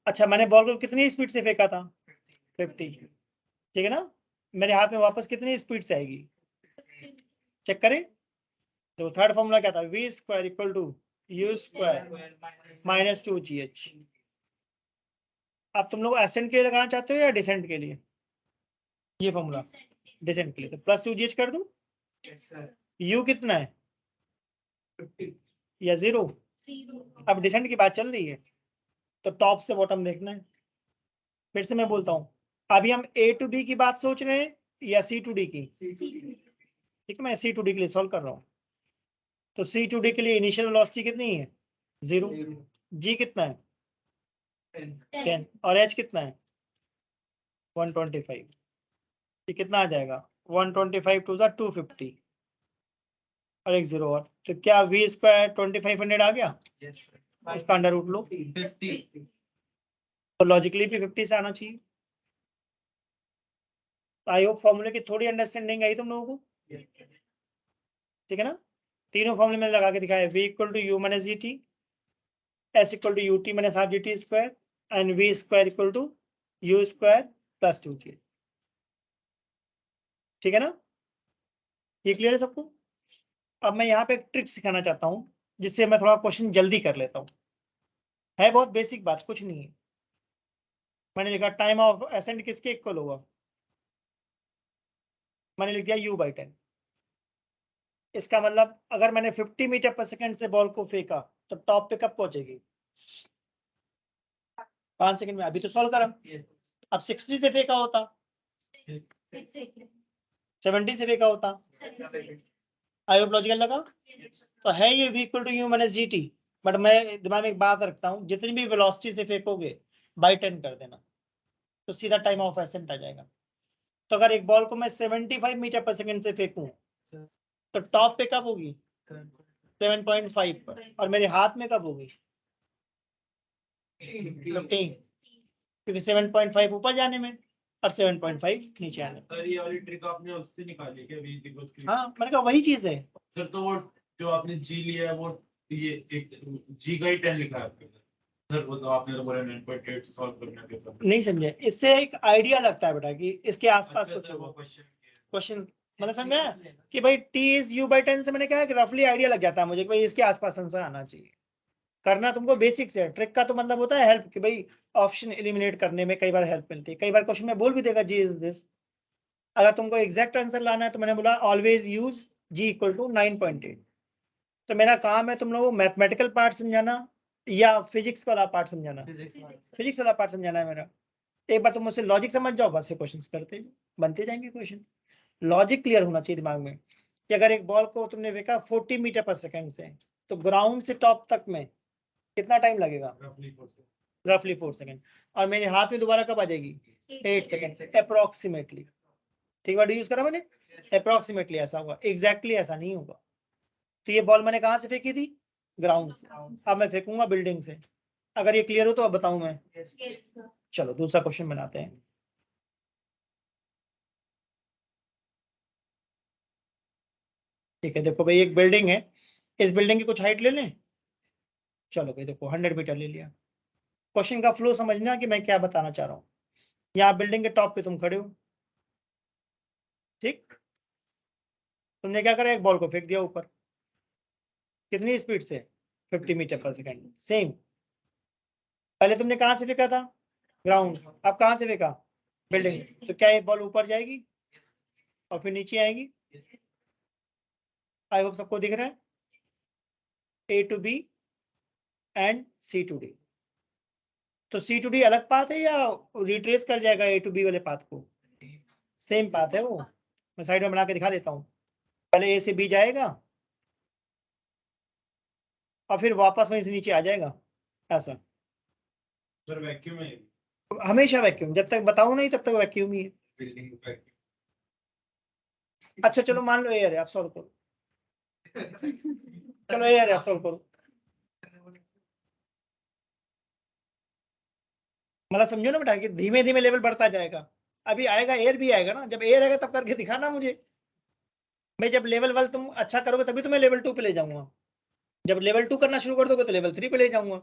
अच्छा, मैंने बॉल को कितनी स्पीड से फेंका था 50, ठीक है ना। मेरे हाथ में वापस कितनी स्पीड से आएगी, चेक करें। तो थर्ड फॉर्मूला क्या था, v square equal to u square minus 2gh। अब तुम लोग एसेंट के लिए लगाना चाहते हो या डिसेंट के लिए, ये फॉर्मूला डिसेंट के लिए, तो प्लस 2gh कर दूं। यस सर u कितना है 50 या 0, अब डिसेंट की बात चल रही है तो टॉप से बॉटम देखना है। फिर से मैं बोलता हूँ, अभी हम a टू b की बात सोच रहे हैं या c टू d की, ठीक है, मैं c टू d के लिए सॉल्व कर रहा हूँ। तो c टू d के लिए इनिशियल वेलोसिटी कितनी है 0, g कितना है 10 और h कितना है 125। ये कितना आ जाएगा 125 टू 250 और एक 0 और, तो क्या v स्क्वायर 2500 आ गया, यस इसका अंडर रूट लो, 50 तो लॉजिकली भी 50 से आना चाहिए। आई होप फॉर्मूले की थोड़ी अंडरस्टैंडिंग आई तुम लोगों को, ठीक है ना। तीनों फॉर्मूले में लगा के दिखाया, v equal to u minus g t, s equal to u t minus half g t square and v square equal to u square plus 2g, ठीक है ना। ये क्लियर है सबको। अब मैं यहाँ पे एक ट्रिक सिखाना चाहता हूँ जिससे मैं थोड़ा क्वेश्चन जल्दी कर लेता हूँ, है बहुत बेसिक बात, कुछ नहीं है। मैंने लिखा टाइम ऑफ एसेंट किसके इक्वल होगा, मैंने लिख दिया u/10। इसका मतलब अगर मैंने 50 मीटर पर सेकंड से बॉल को फेंका तो टॉप पे कब पहुंचेगी 5 सेकंड में। अभी तो सॉल्व करा, अब 60 से फेंका होता, 70 से फेंका होता, आई होप लॉजिकल लगा। तो है ये v equal to u minus g t, but मैं दिमाग में एक बात रखता हूँ, जितनी भी वेलोसिटी से फेंकोगे बाई 10 कर देना, तो सीधा टाइम ऑफ एसेंट आ जाएगा। तो अगर एक बॉल को मैं 75 मीटर पर सेकंड से फेंकूं तो टॉप पे कब होगी 7.5 पर, और मेरे हाथ में कब होगी 15 क्योंकि 7.5 ऊपर जाने में और 7.5 नीचे आने में। सर ये वाली ट्रिक आपने उससे निकाली क्या, v इक्वल टू? हाँ मैंने कहा वही चीज है। सर तो वो जो आपने g लिया है वो ये एक g का ही 10 लिखा है आपके अंदर। सर वो तो आपने तो बोला 9.8 से सॉल्व करना है पेपर। नहीं समझे, इससे एक आइडिया लगता है बेटा कि इसके आसपास अच्छा कुछ सर वो होगा। क्वेश्चन क्वेश्चन मतलब समझ में आया कि भाई t इज u by 10 से मैंने कहा कि रफली आइडिया लग जाता है मुझे कि भाई इसके आसपास आंसर आना चाहिए। करना तुमको बेसिक्स है, ट्रिक का तो मतलब होता है हेल्प कि भाई ऑप्शन एलिमिनेट करने में कई बार हेल्प मिलती है। कई बार क्वेश्चन में बोल भी देगा जी इज दिस। अगर तुमको एग्जैक्ट आंसर लाना है तो मैंने बोला always use g equal to 9.8। तो मेरा काम है तुम लोगों को मैथमेटिकल पार्ट समझाना या फिजिक्स वाला पार्ट समझाना। फिजिक्स वाला पार्ट समझाना है मेरा। एक बार तुम मुझसे लॉजिक समझ जाओ बस फिर क्वेश्चंस करते जाओ, बनते जाएंगे क्वेश्चन। लॉजिक क्लियर होना चाहिए दिमाग में कि अगर एक बॉल को तुमने फेंका 40 मीटर पर सेकंड से तो ग्राउंड से टॉप तक में कितना टाइम लगेगा? रफली 4 सेकंड। और मेरे हाथ में दोबारा कब आ जाएगी? 8 सेकंड अप्रोक्सीमेटली। ठीक वर्ड यूज करा मैंने, अप्रोक्सीमेटली ऐसा होगा, एग्जैक्टली ऐसा नहीं होगा। तो ये बॉल मैंने कहाँ से फेंकी थी? ग्राउंड से। अब मैं फेंकूंगा बिल्डिंग से। अगर ये क्लियर हो तो अब बताऊं मैं। चलो दूसरा क्वेश्चन बनाते हैं। ठीक है, देखो भाई एक बिल्डिंग है, इस बिल्डिंग की कुछ हाइट ले लें। चलो भाई देखो 100 मीटर ले लिया। क्वेश्चन का फ्लो समझना कि मैं क्या बताना चाह रहा हूँ। यहाँ बिल्डिंग के टॉप पे तुम खड़े हो, ठीक। तुमने क्या करा, एक बॉल को फेंक दिया ऊपर। कितनी स्पीड से? 50 मीटर पर सेकंड। सेम पहले तुमने कहाँ से फेंका था? ग्राउंड। अब कहाँ से फेंका? बिल्डिंग। तो क्या ये बॉल ऊपर जाएगी और फिर नीचे आएगी? आई होप सबको दिख रहा है। A to B and C to D. तो सी टू डी अलग पाथ है या रिट्रेस कर जाएगा ए टू बी वाले पाथ को? सेम पाथ है वो। मैं साइड में बना के दिखा देता हूँ। पहले ए से बी जाएगा और फिर वापस वहीं से नीचे आ जाएगा ऐसा। सर वैक्यूम है हमेशा वैक्यूम, जब तक बताऊं नहीं तब तक वैक्यूम ही है। Building vacuum. अच्छा चलो मान लो एयर है, आप सॉल्व करो। चलो एयर है, आप सॉल्व करो। मतलब समझो ना बेटा कि धीमे धीमे लेवल बढ़ता जाएगा। अभी आएगा एयर भी आएगा ना, जब एयर आएगा तब करके दिखाना मुझे। मैं जब लेवल 1 तुम अच्छा करोगे तभी तो मैं लेवल 2 पे ले जाऊंगा। जब लेवल 2 करना शुरू कर दोगे तो लेवल 3 पे ले जाऊंगा।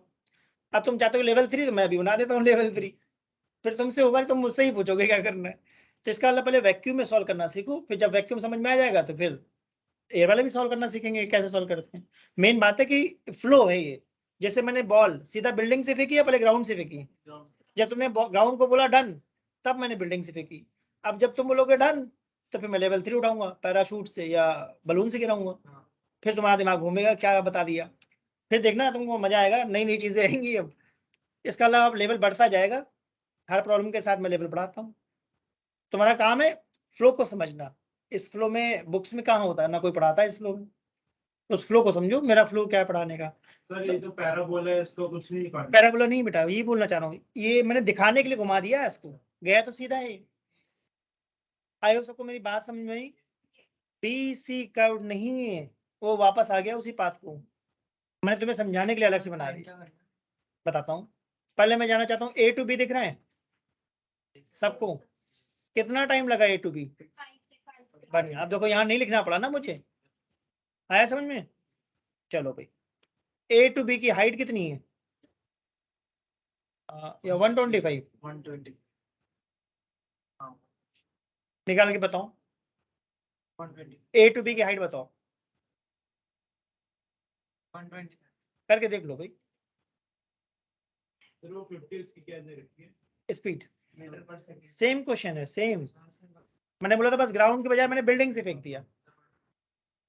अब तुम चाहते हो लेवल 3 तो मैं अभी बना देता हूँ लेवल 3। फिर तुमसे होगा तुम मुझसे ही पूछोगे क्या करना है। तो इसका मतलब पहले वैक्यूम में सॉल्व करना सीखो, फिर जब वैक्यूम समझ में आ जाएगा तो फिर एयर वाले भी सॉल्व करना सीखेंगे कैसे सॉल्व करते हैं। मेन बात है कि फ्लो है ये। जैसे मैंने बॉल सीधा बिल्डिंग से फेंकी या पहले ग्राउंड से फेंकी? जब तुमने ग्राउंड को बोला डन तब मैंने बिल्डिंग से फेंकी। अब जब तुम बोलोगे डन तो फिर मैं लेवल 3 उठाऊंगा, पैराशूट से या बलून से गिराऊंगा। फिर तुम्हारा दिमाग घूमेगा क्या बता दिया। फिर देखना तुमको मजा आएगा, नई नई चीजें आएंगी। अब इसका अलावा अब लेवल बढ़ता जाएगा, हर प्रॉब्लम के साथ मैं लेवल बढ़ाता हूँ। तुम्हारा काम है फ्लो को समझना। इस फ्लो में बुक्स में कहाँ होता है, ना कोई पढ़ाता है इस फ्लो में। तो उस फ्लो को समझो, मेरा फ्लो क्या है पढ़ाने का। सर ये जो पैराबोला है इसको कुछ नहीं निकालना। पैराबोला नहीं बेटा, ये बोलना चाह रहा हूँ, ये मैंने दिखाने के लिए घुमा दिया है इसको, गया तो सीधा है। आई होप सबको मेरी बात समझ में आई। बी सी कर्व नहीं है, वो वापस आ गया उसी पाथ को। मैंने तुम्हें समझाने के लिए अलग से बना दिया। बताता हूँ, पहले मैं जानना चाहता हूँ ए टू बी दिख रहा है सबको? कितना टाइम लगा ए टू बी? बढ़िया। अब देखो यहाँ नहीं लिखना पड़ा ना मुझे, आया समझ में? चलो भाई ए टू बी की हाइट कितनी है? या 125? 120 निकाल के बताओ। 120 ए टू बी की हाइट बताओ, 120 करके देख लो भाई। सर वो 50 इसकी क्या दे रखी है? स्पीड मीटर पर सेकंड। सेम क्वेश्चन है, सेम। मैंने बोला था बस ग्राउंड के बजाय मैंने बिल्डिंग से फेंक दिया।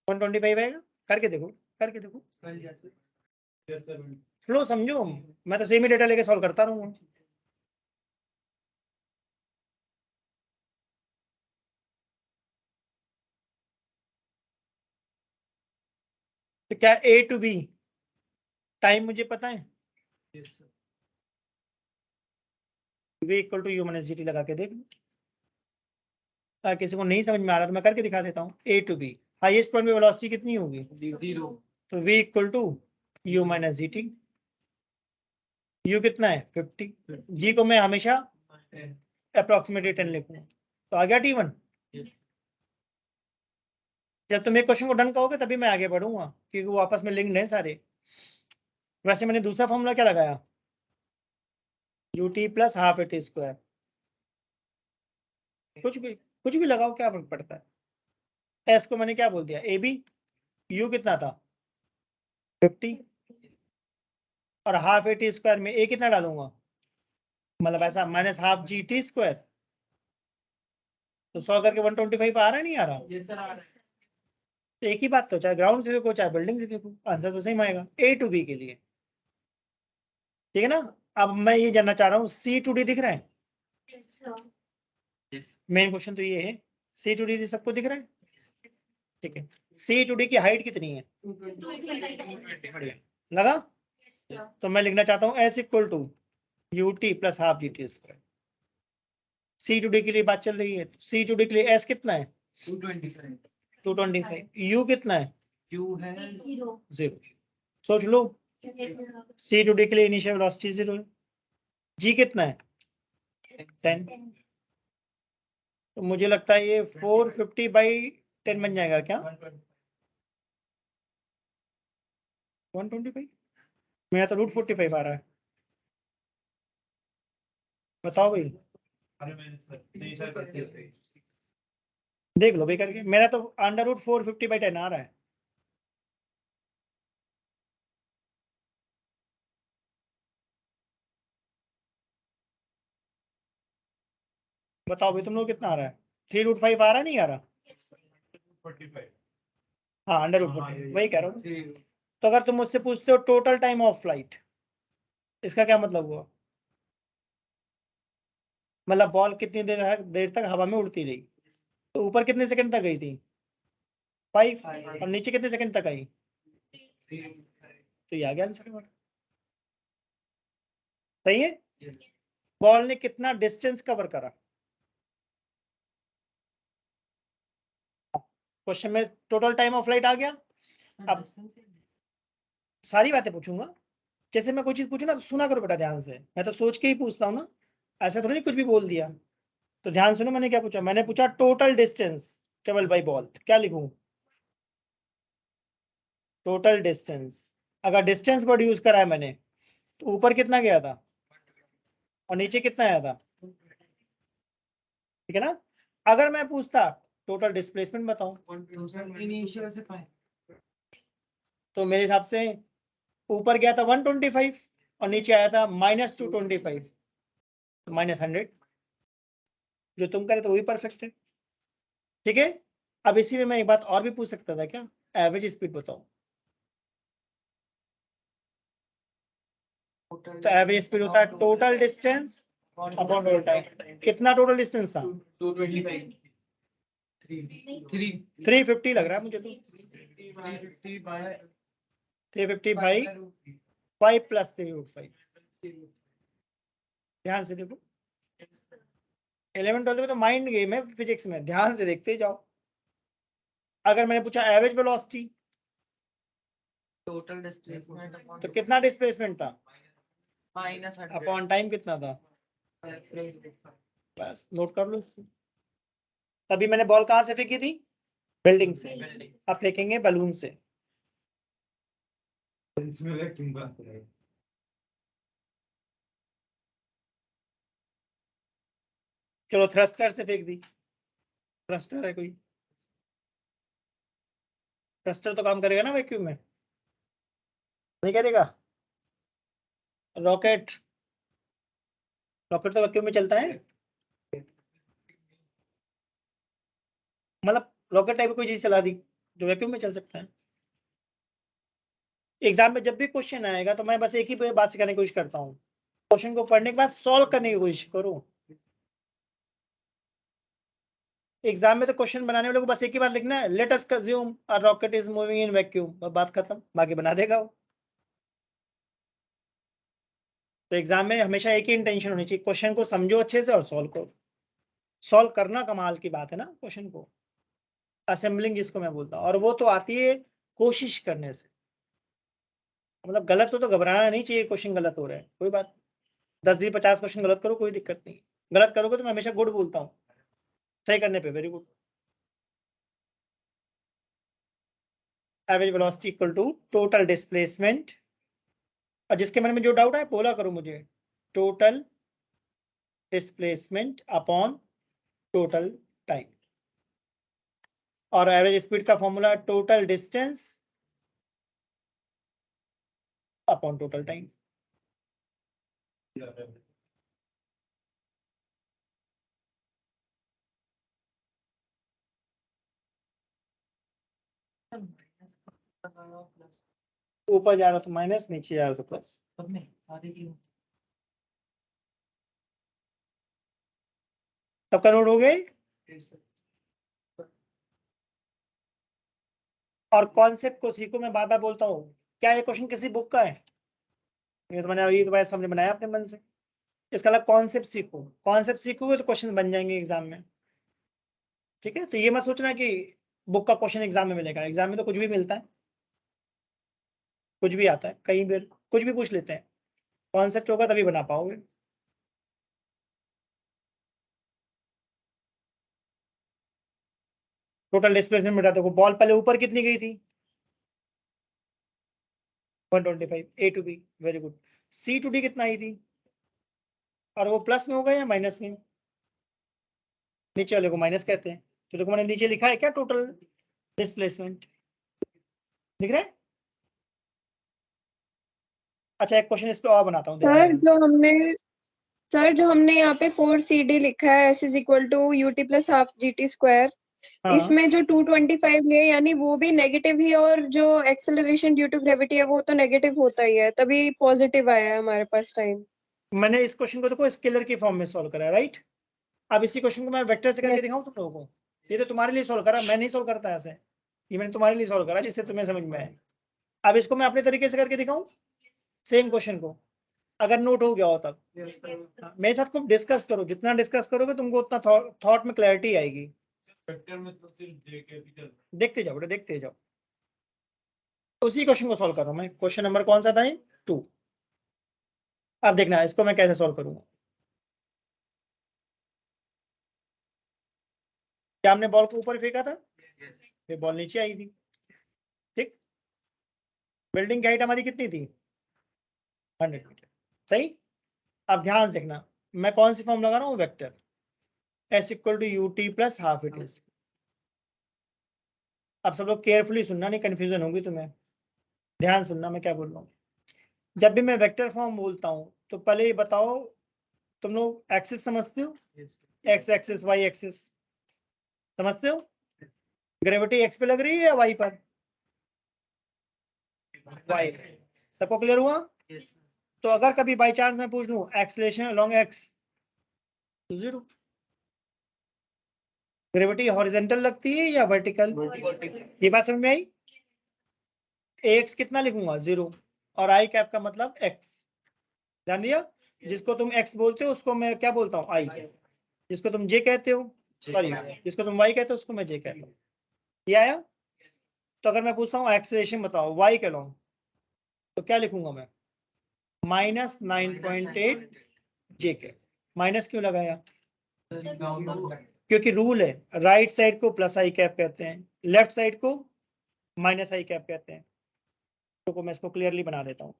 125 आएगा, करके देखो, करके देखो। कल जैसे यस सर। फ्लो समझो, मैं तो सेम ही डेटा लेके सॉल्व करता रहूंगा। तो क्या ए टू बी टाइम मुझे पता है? Yes sir. v equal to u minus g t लगा के देख लो। किसी को नहीं समझ में आ रहा तो मैं करके दिखा देता हूँ। A to B highest point में वेलोसिटी कितनी होगी? 0 तो v equal to u minus g t. U कितना है 50, जी को मैं हमेशा अप्रोक्सीमेटली 10 लिखूंगा, तो आ गया T1। जब तुम एक क्वेश्चन को डन कहोगे तभी मैं आगे बढ़ूंगा, क्योंकि वो आपस में लिंक्ड है सारे। वैसे मैंने दूसरा फॉर्मूला क्या लगाया, ut plus half a t square, कुछ भी लगाओ, क्या फर्क पड़ता है। एस को मैंने क्या बोल दिया AB, यू कितना था 50, और हाफ एट स्क्वायर में ए कितना डालूंगा, मतलब ऐसा माइनस हाफ GT स्क्वायर, तो 100 करके 125 आ रहा है नहीं आ रहा। ये सर आ रहा है। तो एक ही बात, तो चाहे ग्राउंड से देखो चाहे बिल्डिंग से देखो, आंसर तो सेम आएगा A to B के लिए, ठीक है ना। अब मैं ये जानना चाह रहा हूँ C to D दिख रहा है, मेन क्वेश्चन तो ये है, C to D सबको दिख रहा है, ठीक है। C to D की हाइट कितनी है, बढ़िया लगा। तो मैं लिखना चाहता हूँ S equal to UT plus half GT square. C to D के लिए बात चल रही है, C to D के लिए S कितना है 225 225, U कितना है क्यू है 0। सोच लो, C to D के लिए इनिशियल वेलोसिटी 0 है, G कितना है 10, तो मुझे लगता है ये 450/10 बन जाएगा क्या 125, मेरा तो √45 आ रहा है, बताओ भाई, अरे मैंने सर नहीं सर करते देख लो भाई करके, मेरा तो √450/10 आ रहा है। बताओ भाई तुम लोग कितना आ रहा है, 3√5 आ रहा नहीं आ रहा, 45 हाँ √45 वही कह रहा हूँ। तो अगर तुम मुझसे पूछते हो टोटल टाइम ऑफ फ्लाइट, इसका क्या मतलब हुआ, मतलब बॉल कितनी देर तक हवा में उड़ती रही, तो ऊपर कितने सेकंड तक गई थी 5, और नीचे कितने सेकंड तक आई, तो ये आ गया आंसर हमारा, सही है। बॉल ने कितना डिस्टेंस कवर करा, क्वेश्चन में टोटल टाइम ऑफ फ्लाइट आ गया। अब सारी बातें पूछूंगा, जैसे मैं कोई चीज पूछू ना तो सुना करो बेटा ध्यान से, मैं तो सोच के ही पूछता हूँ ना, ऐसा थोड़ी कुछ भी बोल दिया। तो ध्यान सुनो, मैंने क्या पूछा, मैंने पूछा total distance travel by ball, क्या लिखूं टोटल डिस्टेंस, अगर डिस्टेंस वर्ड यूज करा है मैंने, तो ऊपर कितना गया था और नीचे कितना आया था, ठीक है ना। अगर मैं पूछता टोटल डिस्प्लेसमेंट बताओ, इनिशियल से 5 तो मेरे हिसाब से ऊपर गया था 125 और नीचे आया था -225, तो -100, जो तुम करे तो वही परफेक्ट है, ठीक है। अब इसी में मैं एक बात और भी पूछ सकता था, क्या एवरेज स्पीड बताओ, तो एवरेज स्पीड होता है total distance upon total time, कितना टोटल डिस्टेंस था 225 350 लग रहा है मुझे तो, 350 बाय 350/5 प्लस 3/5, ध्यान से देखो 11 12 में तो माइंड गेम है, फिजिक्स में ध्यान से देखते जाओ। अगर मैंने पूछा एवरेज वेलोसिटी, टोटल डिस्प्लेसमेंट तो कितना डिस्प्लेसमेंट था माइनस अपॉन टाइम कितना था, बस नोट कर लो। तभी मैंने बॉल कहाँ से फेंकी थी, बिल्डिंग से, अब फेंकेंगे बलून से, इसमें एक तुम बात करें चलो थ्रस्टर से फेंक दी, थ्रस्टर है कोई, थ्रस्टर तो काम करेगा ना वैक्यूम में, नहीं करेगा, रॉकेट, रॉकेट तो वैक्यूम में चलता है, मतलब रॉकेट टाइप की कोई चीज चला दी जो वैक्यूम में चल सकता है। एग्जाम में जब भी क्वेश्चन आएगा तो मैं बस एक ही बात सिखाने की कोशिश करता हूँ, क्वेश्चन को पढ़ने के बाद सॉल्व करने की कोशिश करो। एग्जाम में तो क्वेश्चन बनाने वाले को बस एक ही बात लिखना है, late us assume a rocket is moving in vacuum, बात खत्म, बाकी बना देगा वो। तो एग्जाम में हमेशा एक ही इंटेंशन होनी चाहिए, क्वेश्चन को समझो अच्छे से और सॉल्व करो। सॉल्व करना कमाल की बात है ना, क्वेश्चन को असेंबलिंग जिसको मैं बोलता हूँ, और वो तो आती है कोशिश करने से। मतलब गलत हो तो घबराना नहीं चाहिए, क्वेश्चन गलत हो रहा है कोई बात, 10 20 50 क्वेश्चन गलत करो कोई दिक्कत नहीं, गलत करोगे तो मैं हमेशा गुड बोलता हूँ, सही करने पे very good. Average velocity equal to total displacement, और जिसके मन में जो डाउट है बोला करो मुझे, total displacement upon total time, और एवरेज स्पीड का formula total distance upon total time. ऊपर जा रहा तो माइनस, नीचे जा रहा तो प्लस। सबका नोट हो गए? और कॉन्सेप्ट को सीखो, मैं बार बार बोलता हूँ, क्या ये क्वेश्चन किसी बुक का है? ये तो मैंने अभी तो सामने बनाया अपने मन से, इसका अलग कॉन्सेप्ट सीखो, कॉन्सेप्ट सीखोगे तो क्वेश्चन बन जाएंगे एग्जाम में, ठीक है? तो ये मत सोचना कि बुक का क्वेश्चन एग्जाम में मिलेगा, एग्जाम में तो कुछ भी मिलता है, कुछ भी आता है, कहीं भी कुछ भी पूछ लेते हैं, कॉन्सेप्ट होगा तभी बना पाओगे। टोटल डिस्प्लेसमेंट मिला, देखो बॉल पहले ऊपर कितनी गई थी? 125 A to B, very good. C to D कितना आई थी? और वो प्लस में होगा या माइनस में? नीचे वाले को माइनस कहते हैं, तो देखो मैंने नीचे लिखा है क्या, टोटल डिस्प्लेसमेंट दिख रहा है? अच्छा एक क्वेश्चन इस पे और बनाता हूँ, सर जो हमने यहाँ पे 4CD लिखा है s is equal to UT plus half GT square, हाँ, इसमें जो 225 है यानी वो भी नेगेटिव ही, और जो एक्सेलरेशन ड्यू टू ग्रेविटी है वो तो नेगेटिव होता ही है, तभी पॉजिटिव आया है हमारे पास टाइम। मैंने इस क्वेश्चन को देखो स्केलर की फॉर्म में सॉल्व करा है, राइट? अब इसी क्वेश्चन को मैं वेक्टर से करके दिखाऊं तुम लोगों को? ये तो तुम्हारे लिए सॉल्व करा, मैं नहीं सॉल्व करता ऐसे, ये मैंने तुम्हारे लिए सॉल्व करा जिससे तुम्हें समझ में आए। अब इसको मैं अपने तरीके से करके दिखाऊं, सेम क्वेश्चन को, अगर नोट हो गया हो तब। हाँ, मेरे साथ खूब डिस्कस करो, जितना डिस्कस करोगे तुमको उतना थॉट में क्लैरिटी आएगी। वेक्टर में तो सिर्फ जे के भी चल रहा देखते जाओ बेटा, देखते जाओ। उसी क्वेश्चन को सॉल्व कर रहा हूं मैं, क्वेश्चन नंबर कौन सा था? 2। अब देखना इसको मैं कैसे सॉल्व करूंगा। क्या हमने बॉल को ऊपर फेंका था, फिर बॉल नीचे आई थी, ठीक? बिल्डिंग की हाइट हमारी कितनी थी? 100 मीटर, सही। अब ध्यान से देखना, मैं कौन सी फॉर्म लगा रहा हूँ, vector s equal to UT plus half it is. अब सब लोग केयरफुली सुनना, नहीं कंफ्यूजन होगी तुम्हें, ध्यान सुनना मैं क्या बोल रहा हूँ। जब भी मैं वेक्टर फॉर्म बोलता हूँ तो पहले ये बताओ, तुम लोग एक्सिस समझते हो? एक्स एक्सिस, वाई एक्सिस समझते हो? ग्रेविटी एक्स पे लग रही है या वाई पर? वाई। सबको क्लियर हुआ? तो अगर कभी बाई चांस मैं पूछ लूं एक्सलेशन अलोंग एक्स, तो 0। ग्रेविटी हॉरिजॉन्टल लगती है या वर्टिकल? ये बात समझ में आई? एक्स कितना लिखूंगा? 0, और आई कैप का मतलब एक्स, ध्यान दिया? जिसको तुम एक्स बोलते हो उसको मैं क्या बोलता हूँ? आई। जिसको तुम जे कहते हो, सॉरी, जिसको तुम वाई कहते हो उसको मैं जे कहता हूँ। ये आया? तो अगर मैं पूछता हूँ एक्सेलरेशन बताओ वाई के लॉन्ग, तो क्या लिखूंगा मैं? -9.8 जे के। माइनस क्यों लगाया? क्योंकि रूल है, राइट साइड को प्लस आई कैप कहते हैं, लेफ्ट साइड को माइनस आई कैप कहते हैं। तो मैं इसको क्लियरली बना देता हूँ।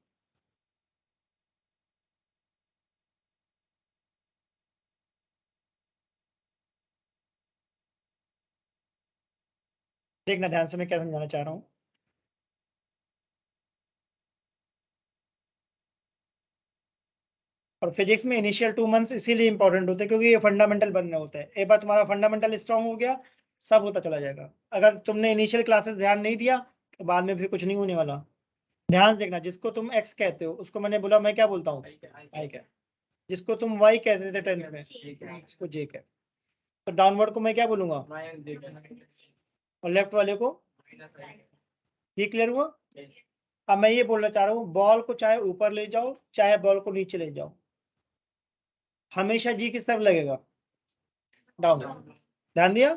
देखना ध्यान से मैं क्या समझाना चाह रहा हूँ। और फिजिक्स में इनिशियल 2 मंथ्स इसीलिए इंपॉर्टेंट होते हैं क्योंकि ये फंडामेंटल बनने होते हैं। एक बार तुम्हारा फंडामेंटल स्ट्रांग हो गया, सब होता चला जाएगा। अगर तुमने इनिशियल क्लासेस ध्यान नहीं दिया तो बाद में फिर कुछ नहीं होने वाला। ध्यान से देखना, जिसको तुम एक्स कहते हो उसको मैंने बोला, मैं क्या बोलता हूँ? आई कैप। जिसको तुम वाई कहते थे 10th में, उसको जे कैप। तो डाउनवर्ड को मैं क्या बोलूंगा? और लेफ्ट वाले को? ये क्लियर हुआ? अब मैं ये बोलना चाह रहा हूँ, बॉल को चाहे ऊपर ले जाओ चाहे बॉल को नीचे ले जाओ, हमेशा जी किस तरफ लगेगा? डाउनवर्ड। ध्यान दिया?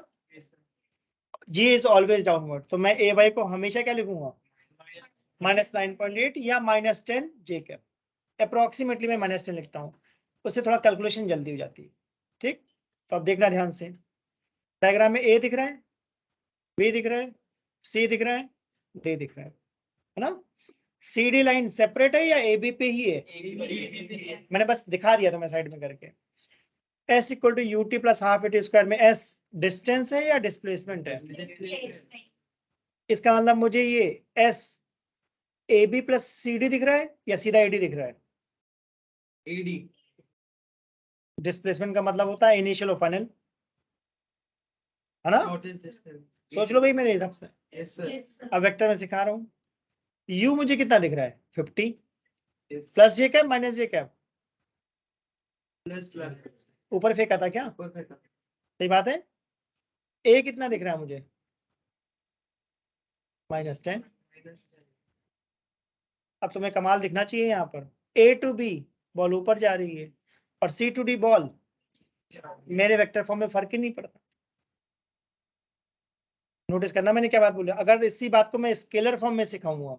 जी इज ऑलवेज डाउनवर्ड। तो मैं ए वाई को हमेशा क्या लिखूंगा? -9.8 या -10 जे कैप, अप्रोक्सीमेटली मैं -10 लिखता हूँ, उससे थोड़ा कैलकुलेशन जल्दी हो जाती है। ठीक, तो अब देखना ध्यान से, डायग्राम में ए दिख रहा है, बी दिख रहा है, सी दिख रहा है, डी दिख रहा है ना। सी डी लाइन सेपरेट है या ए बी पे ही है? मैंने बस दिखा दिया था मैं साइड में करके। S equal to u t plus half a t square में S डिस्टेंस है या डिस्प्लेसमेंट है? इसका मतलब मुझे ये S A B plus C D दिख रहा है या सीधा ए डी दिख रहा है? एडी डिस्प्लेसमेंट का मतलब होता है इनिशियल और फाइनल, है ना। सोच लो भाई मेरे हिसाब से। यस सर अब वेक्टर में सिखा रहा हूँ, U मुझे कितना दिख रहा है? 50 यस प्लस जे कैप माइनस जे कैप, प्लस प्लस ऊपर फेंका था क्या? ऊपर फेंका सही बात है। A कितना दिख रहा है मुझे? -10। अब तुम्हें कमाल दिखना चाहिए यहाँ पर, A टू B बॉल ऊपर जा रही है और C टू D बॉल मेरे वेक्टर फॉर्म में फर्क ही नहीं पड़ता। नोटिस करना मैंने क्या बात बोली। अगर इसी बात को मैं स्केलर फॉर्म में सिखाऊंगा,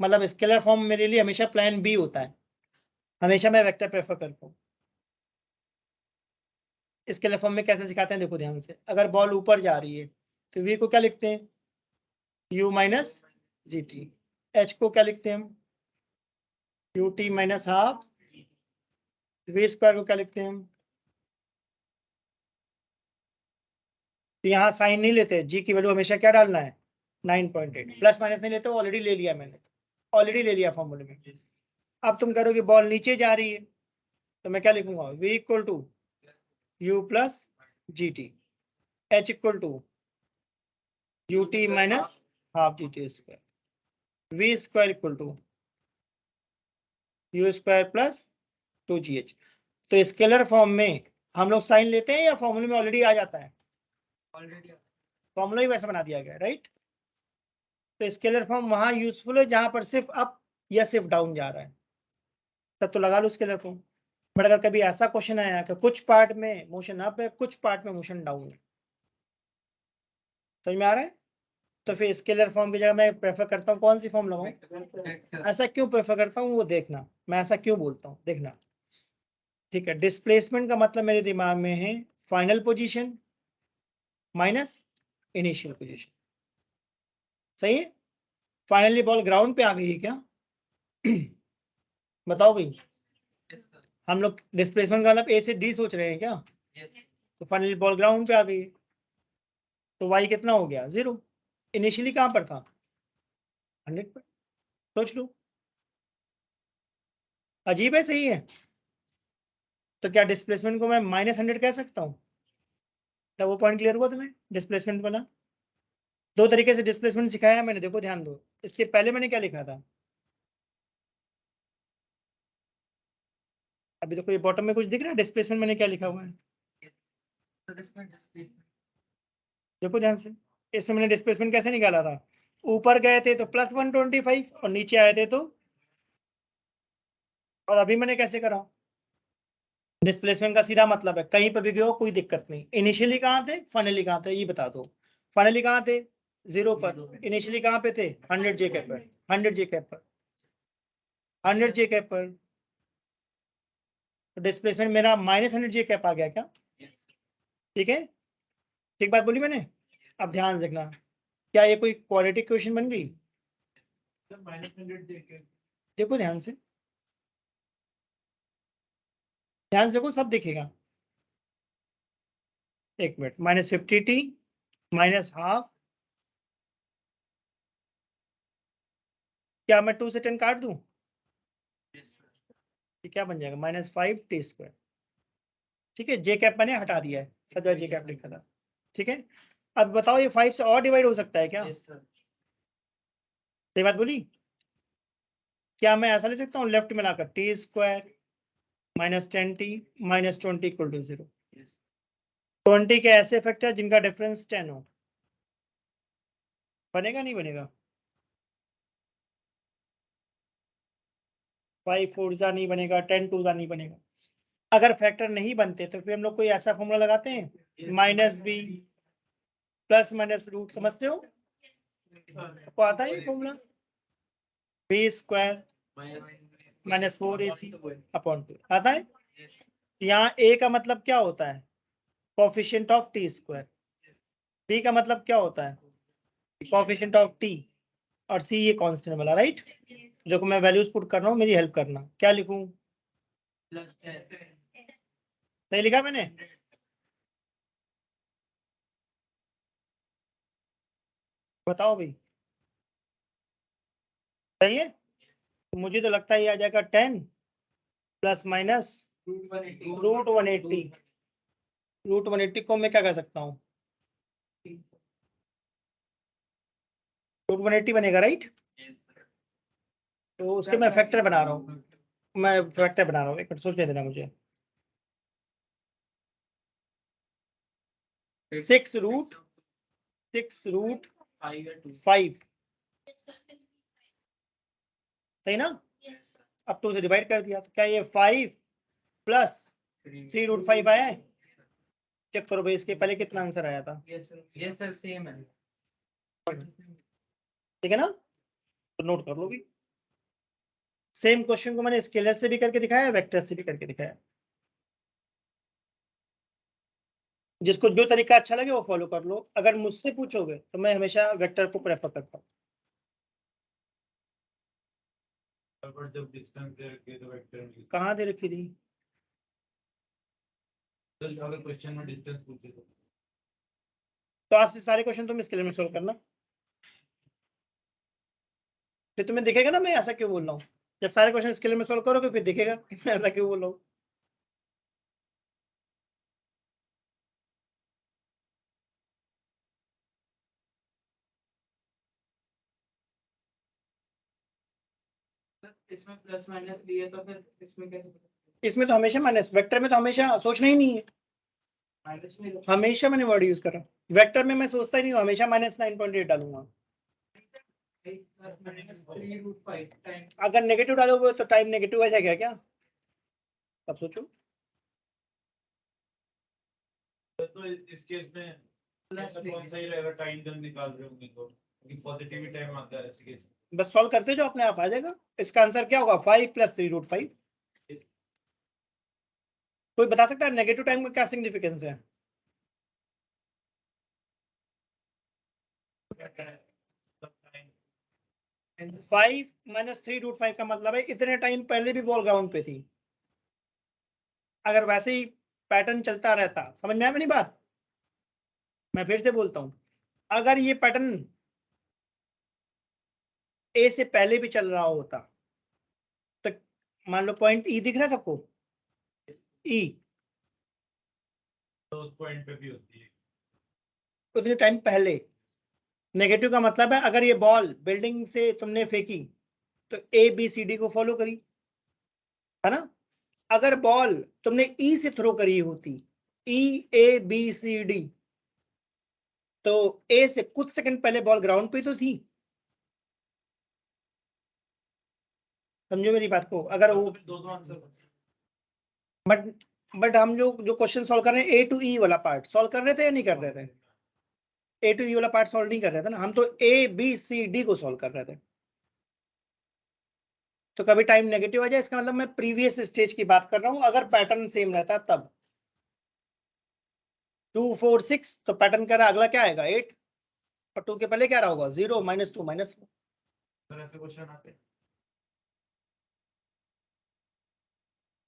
मतलब स्केलर फॉर्म मेरे लिए हमेशा प्लान बी होता है, हमेशा मैं वेक्टर प्रेफर करता हूँ। स्केलर फॉर्म में कैसे सिखाते हैं देखो ध्यान से, अगर बॉल ऊपर जा रही है तो v को क्या लिखते हैं? u minus g T. h को क्या लिखते हैं हम? You t minus half v square को क्या लिखते हैं हम? तो यहाँ साइन नहीं लेते, g की वैल्यू हमेशा क्या डालना है? 9.8। प्लस माइनस नहीं लेते, ऑलरेडी ले लिया मैंने, ऑलरेडी ले लिया फॉर्मूले में। अब तुम करोगे बॉल नीचे जा रही है तो मैं क्या लिखूंगा? v equal to u plus g t, h equal to u t minus half g t square, v square equal to u square plus 2gh। तो स्केलर फॉर्म में हम लोग साइन लेते हैं या फॉर्मूले में ऑलरेडी आ जाता है? ऑलरेडी फॉर्मूला ही वैसा बना दिया गया, राइट। तो स्केलर फॉर्म वहां यूजफुल है जहां पर सिर्फ अप या सिर्फ डाउन जा रहा है, तब तो लगा लो स्केलर फॉर्म। बट अगर कभी ऐसा क्वेश्चन आया कि कुछ पार्ट में मोशन अप है कुछ पार्ट में मोशन डाउन है, समझ में आ रहा है, तो फिर स्केलर फॉर्म की जगह मैं प्रेफर करता हूँ कौन सी फॉर्म लगाऊं। ऐसा क्यों प्रेफर करता हूँ वो देखना, मैं ऐसा क्यों बोलता हूँ देखना। ठीक है, डिस्प्लेसमेंट का मतलब मेरे दिमाग में है final position minus initial position, सही है। फाइनली बॉल ग्राउंड पे आ गई है क्या? बताओ भाई, हम लोग डिस्प्लेसमेंट का मतलब ए से डी सोच रहे हैं क्या? तो फाइनली बॉल ग्राउंड पे आ गई है तो वाई कितना हो गया? 0। इनिशियली कहां पर था? 100 पर। सोच लो, अजीब है सही है। तो क्या डिस्प्लेसमेंट को मैं -100 कह सकता हूँ? क्या वो पॉइंट क्लियर हुआ तुम्हें डिस्प्लेसमेंट वाला? दो तरीके से डिस्प्लेसमेंट सिखाया है मैंने, देखो ध्यान दो। इसके पहले मैंने क्या लिखा था? अभी देखो ये बॉटम में कुछ दिख रहा है डिस्प्लेसमेंट मैंने क्या लिखा हुआ है? देखो ध्यान से, इसमें मैंने डिस्प्लेसमेंट कैसे निकाला था? ऊपर गए थे तो +125 और नीचे आए थे तो, और अभी मैंने कैसे करा? डिस्प्लेसमेंट का सीधा मतलब है कहीं पर भी गए हो कोई दिक्कत नहीं। इनिशियली कहाँ थे, फाइनली कहाँ थे, ये बता दो। फाइनली कहाँ थे? 0 पर। इनिशियली कहाँ पे थे? 100 जे कैप पर, 100 जे कैप पर, 100 जे कैप पर। तो डिस्प्लेसमेंट मेरा -100 जे कैप आ गया क्या? ठीक है, ठीक बात बोली मैंने। अब ध्यान देखना, क्या ये कोई क्वाड्रेटिक क्वेश्चन बन गई? देखो ध्यान से, ध्यान से देखो, सब दिखेगा। एक मिनट, -50t माइनस हाफ, क्या मैं 2 से 10 काट दूं? ये क्या बन जाएगा? -5t square. ठीक है, जे कैप मैंने हटा दिया है, सब जगह जे कैप लिखा था। ठीक है, अब बताओ ये 5 से और डिवाइड हो सकता है क्या? सही बात बोली। क्या मैं ऐसा ले सकता हूँ लेफ्ट में लाकर t square -10t -20 equal to 0? 20 के ऐसे इफेक्ट है जिनका डिफरेंस 10 हो, बनेगा नहीं बनेगा? 5 4 जा नहीं बनेगा, 10 2 जा नहीं बनेगा। अगर फैक्टर नहीं बनते तो फिर हम लोग कोई ऐसा फॉर्मूला लगाते हैं -b +- रूट, समझते हो? आपको आता है ये formula? B square minus 4ac upon 2 आता है। यहाँ a का मतलब क्या होता है, coefficient of T square. b का मतलब क्या होता है, कोफिशिएंट ऑफ t, और c ये कांस्टेंट वाला, राइट। देखो मैं वैल्यूज पुट कर रहा हूँ, मेरी हेल्प करना। क्या लिखूं, सही लिखा मैंने? बताओ भाई, सही है? तो मुझे तो लगता है ये आ जाएगा 10 प्लस माइनस रूट 180। रूट 180 को मैं क्या कर सकता हूँ, रूट 180 बनेगा, राइट। तो उसके मैं फैक्टर बना रहा हूँ, एक मिनट सोचने देना मुझे। 6 रूट 5, सही ना। अब 2 से डिवाइड कर दिया, तो क्या ये 5 प्लस 3 रूट 5 आया है? चेक करो भाई, इसके पहले कितना आंसर आया था, यस सर सेम है। ठीक है ना। तो नोट कर लो भी, सेम क्वेश्चन को मैंने स्केलर से भी करके दिखाया, वेक्टर से भी करके दिखाया। जिसको जो तरीका अच्छा लगे वो फॉलो कर लो। अगर मुझसे पूछोगे तो मैं हमेशा वेक्टर को प्रेफर करता हूँ। बट जब डिस्टेंस दे रखी है तो वेक्टर में कहाँ दे रखी थी, तो अगर क्वेश्चन में डिस्टेंस पूछे तो आज से सारे क्वेश्चन तुम स्केलर में सोल्व करना, फिर तुम्हें दिखेगा ना मैं ऐसा क्यों बोल रहा हूँ। जब सारे क्वेश्चन स्केलर में सोल्व करोगे फिर दिखेगा कि मैं ऐसा क्यों बोल रहा हूँ। इसमें प्लस माइनस लिए तो फिर इसमें कैसे इसमें तो हमेशा माइनस, वेक्टर में तो हमेशा सोचना ही नहीं है, माइनस में हमेशा मैंने वर्ड यूज करा। वेक्टर में मैं सोचता ही नहीं हूँ, हमेशा माइनस 9.8 डालूंगा। माइनस 3√5 टाइम अगर नेगेटिव डालोगे तो टाइम नेगेटिव आ जाएगा क्या, तब सोचो। तो इस केस में प्लस कौन सही रहेगा, टाइम जब निकाल रहे होंगे तो, क्योंकि पॉजिटिव टाइम आता है ऐसे केस। बस सॉल्व करते जो अपने आप आ जाएगा। इसका आंसर क्या होगा, 5 प्लस 3 रूट 5। कोई बता सकता है नेगेटिव टाइम का क्या सिग्निफिकेंस है? 5 माइनस 3 रूट 5 का मतलब है इतने टाइम पहले भी बॉल ग्राउंड पे थी। अगर वैसे ही पैटर्न चलता रहता, समझ में आया मेरी बात? मैं फिर से बोलता हूं, अगर ये पैटर्न ए से पहले भी चल रहा होता तो मान लो पॉइंट ई दिख रहा है सबको, ई तो उस पॉइंट पे भी होती है उतने टाइम पहले। नेगेटिव का मतलब है अगर ये बॉल बिल्डिंग से तुमने फेंकी तो ए बी सी डी को फॉलो करी, है ना। अगर बॉल तुमने ई से थ्रो करी होती, ई ए बी सी डी, तो ए से कुछ सेकंड पहले बॉल ग्राउंड पे तो थी। समझो मेरी बात को। अगर वो दो आंसर। बट बट हम जो क्वेश्चन सॉल्व कर रहे हैं ए टू ई वाला पार्ट सॉल्व कर रहे थे या नहीं कर रहे थे? ए टू ई वाला पार्ट सॉल्व नहीं कर रहे थे ना, हम तो ए बी सी डी को सॉल्व कर रहे थे। तो कभी टाइम नेगेटिव आ जाए इसका मतलब मैं प्रीवियस स्टेज की बात कर रहा हूं, अगर पैटर्न सेम रहता तब। 2 4 6 तो पैटर्न कह रहा अगला क्या आएगा 8, और 2 के पहले क्या रहा होगा 0 -2 -4। सर ऐसे क्वेश्चन आते हैं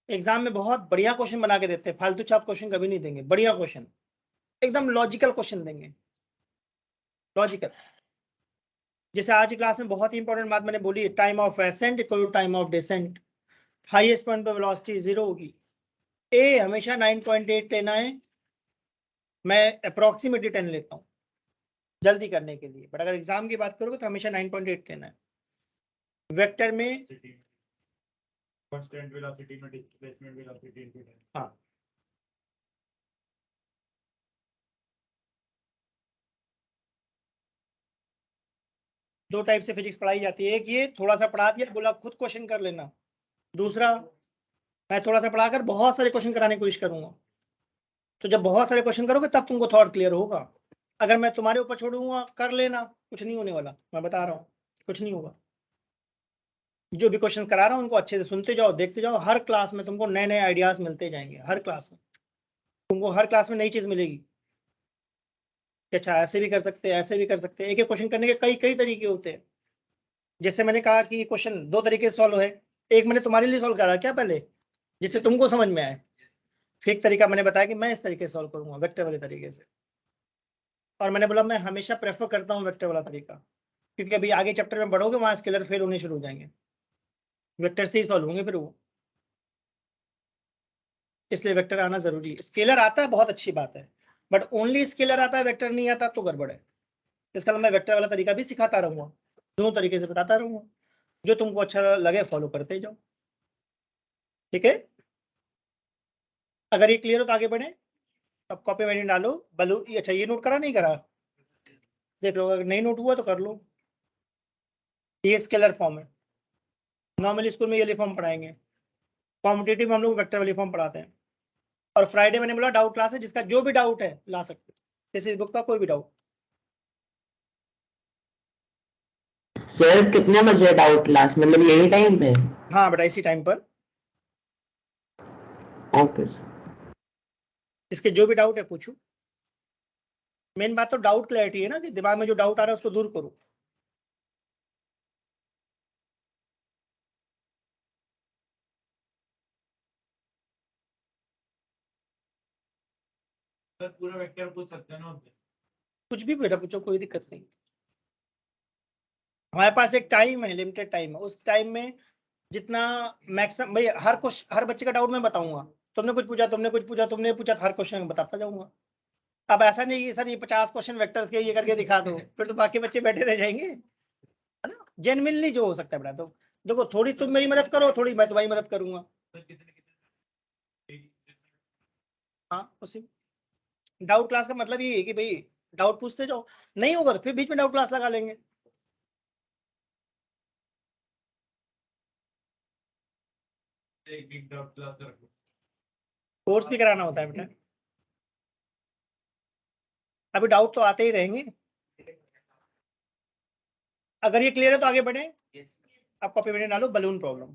एग्जाम में बहुत बढ़िया क्वेश्चन बना के देते हैं, फालतू छाप क्वेश्चन कभी नहीं देंगे, बढ़िया क्वेश्चन एकदम लॉजिकल क्वेश्चन देंगे, लॉजिकल। जैसे आज की क्लास में बहुत ही इंपॉर्टेंट बात मैंने बोली, time of ascent equal to time of descent. Highest point पे वेलोसिटी 0 होगी। ए हमेशा 9.8 लेना है, मैं अप्रोक्सीमेटली 10 लेता हूँ जल्दी करने के लिए, बट अगर एग्जाम की बात करोगे तो हमेशा 9.8 लेना है। वेक्टर में कांस्टेंट वेलोसिटी में डिस्प्लेसमेंट वेलोसिटी इनटू टाइम। हाँ, दो टाइप से फिजिक्स पढ़ाई जाती है, एक ये थोड़ा सा पढ़ा दिया बोला खुद क्वेश्चन कर लेना, दूसरा मैं थोड़ा सा पढ़ाकर बहुत सारे क्वेश्चन कराने की कोशिश करूंगा। तो जब बहुत सारे क्वेश्चन करोगे तब तुमको थॉट क्लियर होगा। अगर मैं तुम्हारे ऊपर छोड़ूंगा कर लेना, कुछ नहीं होने वाला, मैं बता रहा हूँ कुछ नहीं होगा। जो भी क्वेश्चन करा रहा हूँ उनको अच्छे से सुनते जाओ, देखते जाओ। हर क्लास में तुमको नए नए आइडियाज मिलते जाएंगे, हर क्लास में तुमको हर क्लास में नई चीज मिलेगी कि अच्छा ऐसे भी कर सकते हैं, ऐसे भी कर सकते हैं। एक एक क्वेश्चन करने के कई कई तरीके होते हैं। जैसे मैंने कहा कि क्वेश्चन दो तरीके से सॉल्व है। एक मैंने तुम्हारे लिए सॉल्व करा क्या पहले, जिससे तुमको समझ में आए। फिर एक तरीका मैंने बताया कि मैं इस तरीके से सॉल्व करूंगा, वेक्टर वाले तरीके से। और मैंने बोला मैं हमेशा प्रेफर करता हूँ वेक्टर वाला तरीका, क्योंकि अभी आगे चैप्टर में बढ़ोगे वहां स्केलर फेल होने शुरू हो जाएंगे, वेक्टर से ही सॉल्व होंगे फिर वो। इसलिए वेक्टर आना जरूरी है। स्केलर आता है बहुत अच्छी बात है, बट ओनली स्केलर आता है वेक्टर नहीं आता तो गड़बड़ है। इसका मैं वेक्टर वाला तरीका भी सिखाता रहूंगा, दोनों तरीके से बताता रहूंगा, जो तुमको अच्छा लगे फॉलो करते जाओ। ठीक है, अगर ये क्लियर हो तो आगे बढ़े। अब कॉपी में डालो बलू। अच्छा ये नोट करा नहीं करा, देख लो, अगर नहीं नोट हुआ तो कर लो। ये स्केलर फॉर्म है, नॉर्मली स्कूल में ये वाली फॉर्म पढ़ाएंगे, कॉम्पिटेटिव में हम लोग वेक्टर वाली फॉर्म पढ़ाते हैं। और फ्राइडे मैंने बोला डाउट क्लास है, जिसका जो भी डाउट है ला सकते हो, किसी बुक का कोई भी डाउट। सर कितने बजे डाउट क्लास, मतलब यही टाइम पे? हाँ बेटा इसी टाइम पर, ओके सर। इसके जो भी डाउट है पूछो। मेन बात तो डाउट क्लैरिटी है ना, कि दिमाग में जो डाउट आ रहा है उसको दूर करो। सर पूरा वेक्टर पूछ सकते हैं ना उसमें? कुछ भी बेटा पूछो, कोई दिक्कत नहीं। हमारे पास एक टाइम है, लिमिटेड टाइम है, उस टाइम में जितना मैक्सिमम, भाई हर बच्चे का डाउट मैं बताऊंगा। तुमने कुछ पूछा, तुमने कुछ पूछा, तुमने पूछा, हर क्वेश्चन में बताता जाऊंगा। अब ऐसा नहीं कि सर ये 50 क्वेश्चन वेक्टर्स के ये करके दिखा दो, फिर तो बाकी बच्चे बैठे रह जाएंगे, है ना। जेन्युइनली जो हो सकता है बेटा, तो देखो थोड़ी तुम मेरी मदद करो, थोड़ी मैं तुम्हारी मदद करूंगा। सर कितने कितने हाँ उसी डाउट क्लास का मतलब ये है कि भाई डाउट पूछते जाओ, नहीं होगा तो फिर बीच में डाउट क्लास लगा लेंगे। एक बिग डाउट क्लास कर रखो। कोर्स भी कराना होता है बेटा, अभी डाउट तो आते ही रहेंगे। अगर ये क्लियर है तो आगे बढ़े। अब कॉपी में डालो बलून प्रॉब्लम।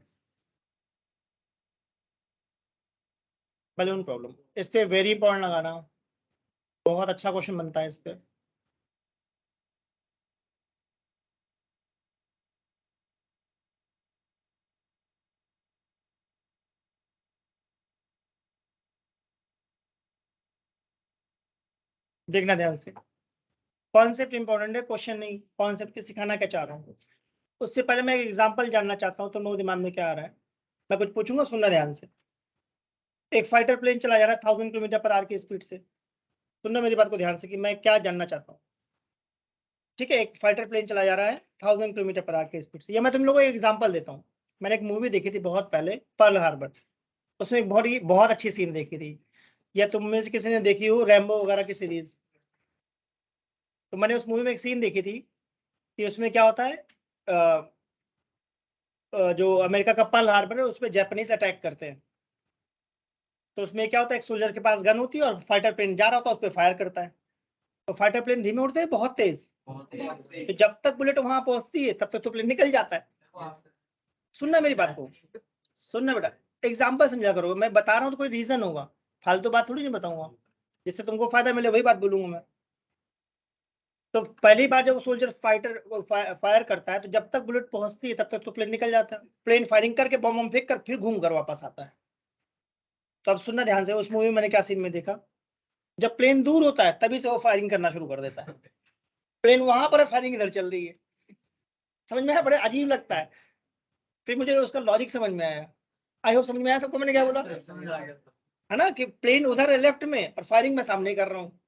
बलून प्रॉब्लम इस पे वेरी इंपॉर्टेंट लगाना, बहुत अच्छा क्वेश्चन बनता है इस पे। देखना ध्यान से, कॉन्सेप्ट इंपॉर्टेंट है, क्वेश्चन नहीं। कॉन्सेप्ट की सिखाना क्या चाह रहा हूँ, उससे पहले मैं एक एग्जांपल जानना चाहता हूँ, तुम लोगों के दिमाग में क्या आ रहा है। मैं कुछ पूछूंगा, सुनना ध्यान से। एक फाइटर प्लेन चला जा रहा है 1000 किलोमीटर पर आवर की स्पीड से। सुनना मेरी बात को ध्यान से कि मैं क्या जानना चाहता हूँ। ठीक है, एक फाइटर प्लेन चला जा रहा है 1000 किलोमीटर पर आवर की स्पीड से। या मैं तुम लोगों को एक एग्जांपल देता हूँ। मैंने एक मूवी देखी थी बहुत पहले, पर्ल हार्बर। उसमें एक बहुत अच्छी सीन देखी थी। या तुम में से किसी ने देखी हो रैम्बो वगैरह की सीरीज, तो मैंने उस मूवी में एक सीन देखी थी कि उसमें क्या होता है, जो अमेरिका का पर्ल हार्बर है उस पर जापानीज अटैक करते हैं। तो उसमें क्या होता है, एक सोल्जर के पास गन होती है और फाइटर प्लेन जा रहा होता है, उस पर फायर करता है। तो फाइटर प्लेन धीमे उड़ते हैं बहुत तेज, तो जब तक बुलेट वहां पहुंचती है तब तक तो प्लेन निकल जाता है। सुनना मेरी बात को, सुनना बेटा, एग्जाम्पल समझा करो। मैं बता रहा हूँ तो कोई रीजन होगा, फालतू बात थोड़ी नहीं बताऊंगा। जिससे तुमको फायदा मिले वही बात बोलूंगा मैं। तो पहली बार जब सोल्जर फायर करता है, तो जब तक बुलेट पहुंचती है तब तक तो प्लेन निकल जाता है। प्लेन फायरिंग करके बम फेंक कर फिर घूम कर वापस आता है। तो अब सुनना ध्यान से, उस मूवी में मैंने क्या सीन में देखा, जब प्लेन दूर होता है तभी से वो फायरिंग करना शुरू कर देता है। प्लेन वहां पर है, फायरिंग इधर चल रही है। समझ में आया, बड़े अजीब लगता है। फिर मुझे उसका लॉजिक समझ में आया। आई होप समझ में आया सबको मैंने क्या बोला, है ना, कि प्लेन उधर है लेफ्ट में और फायरिंग मैं सामने कर रहा हूँ।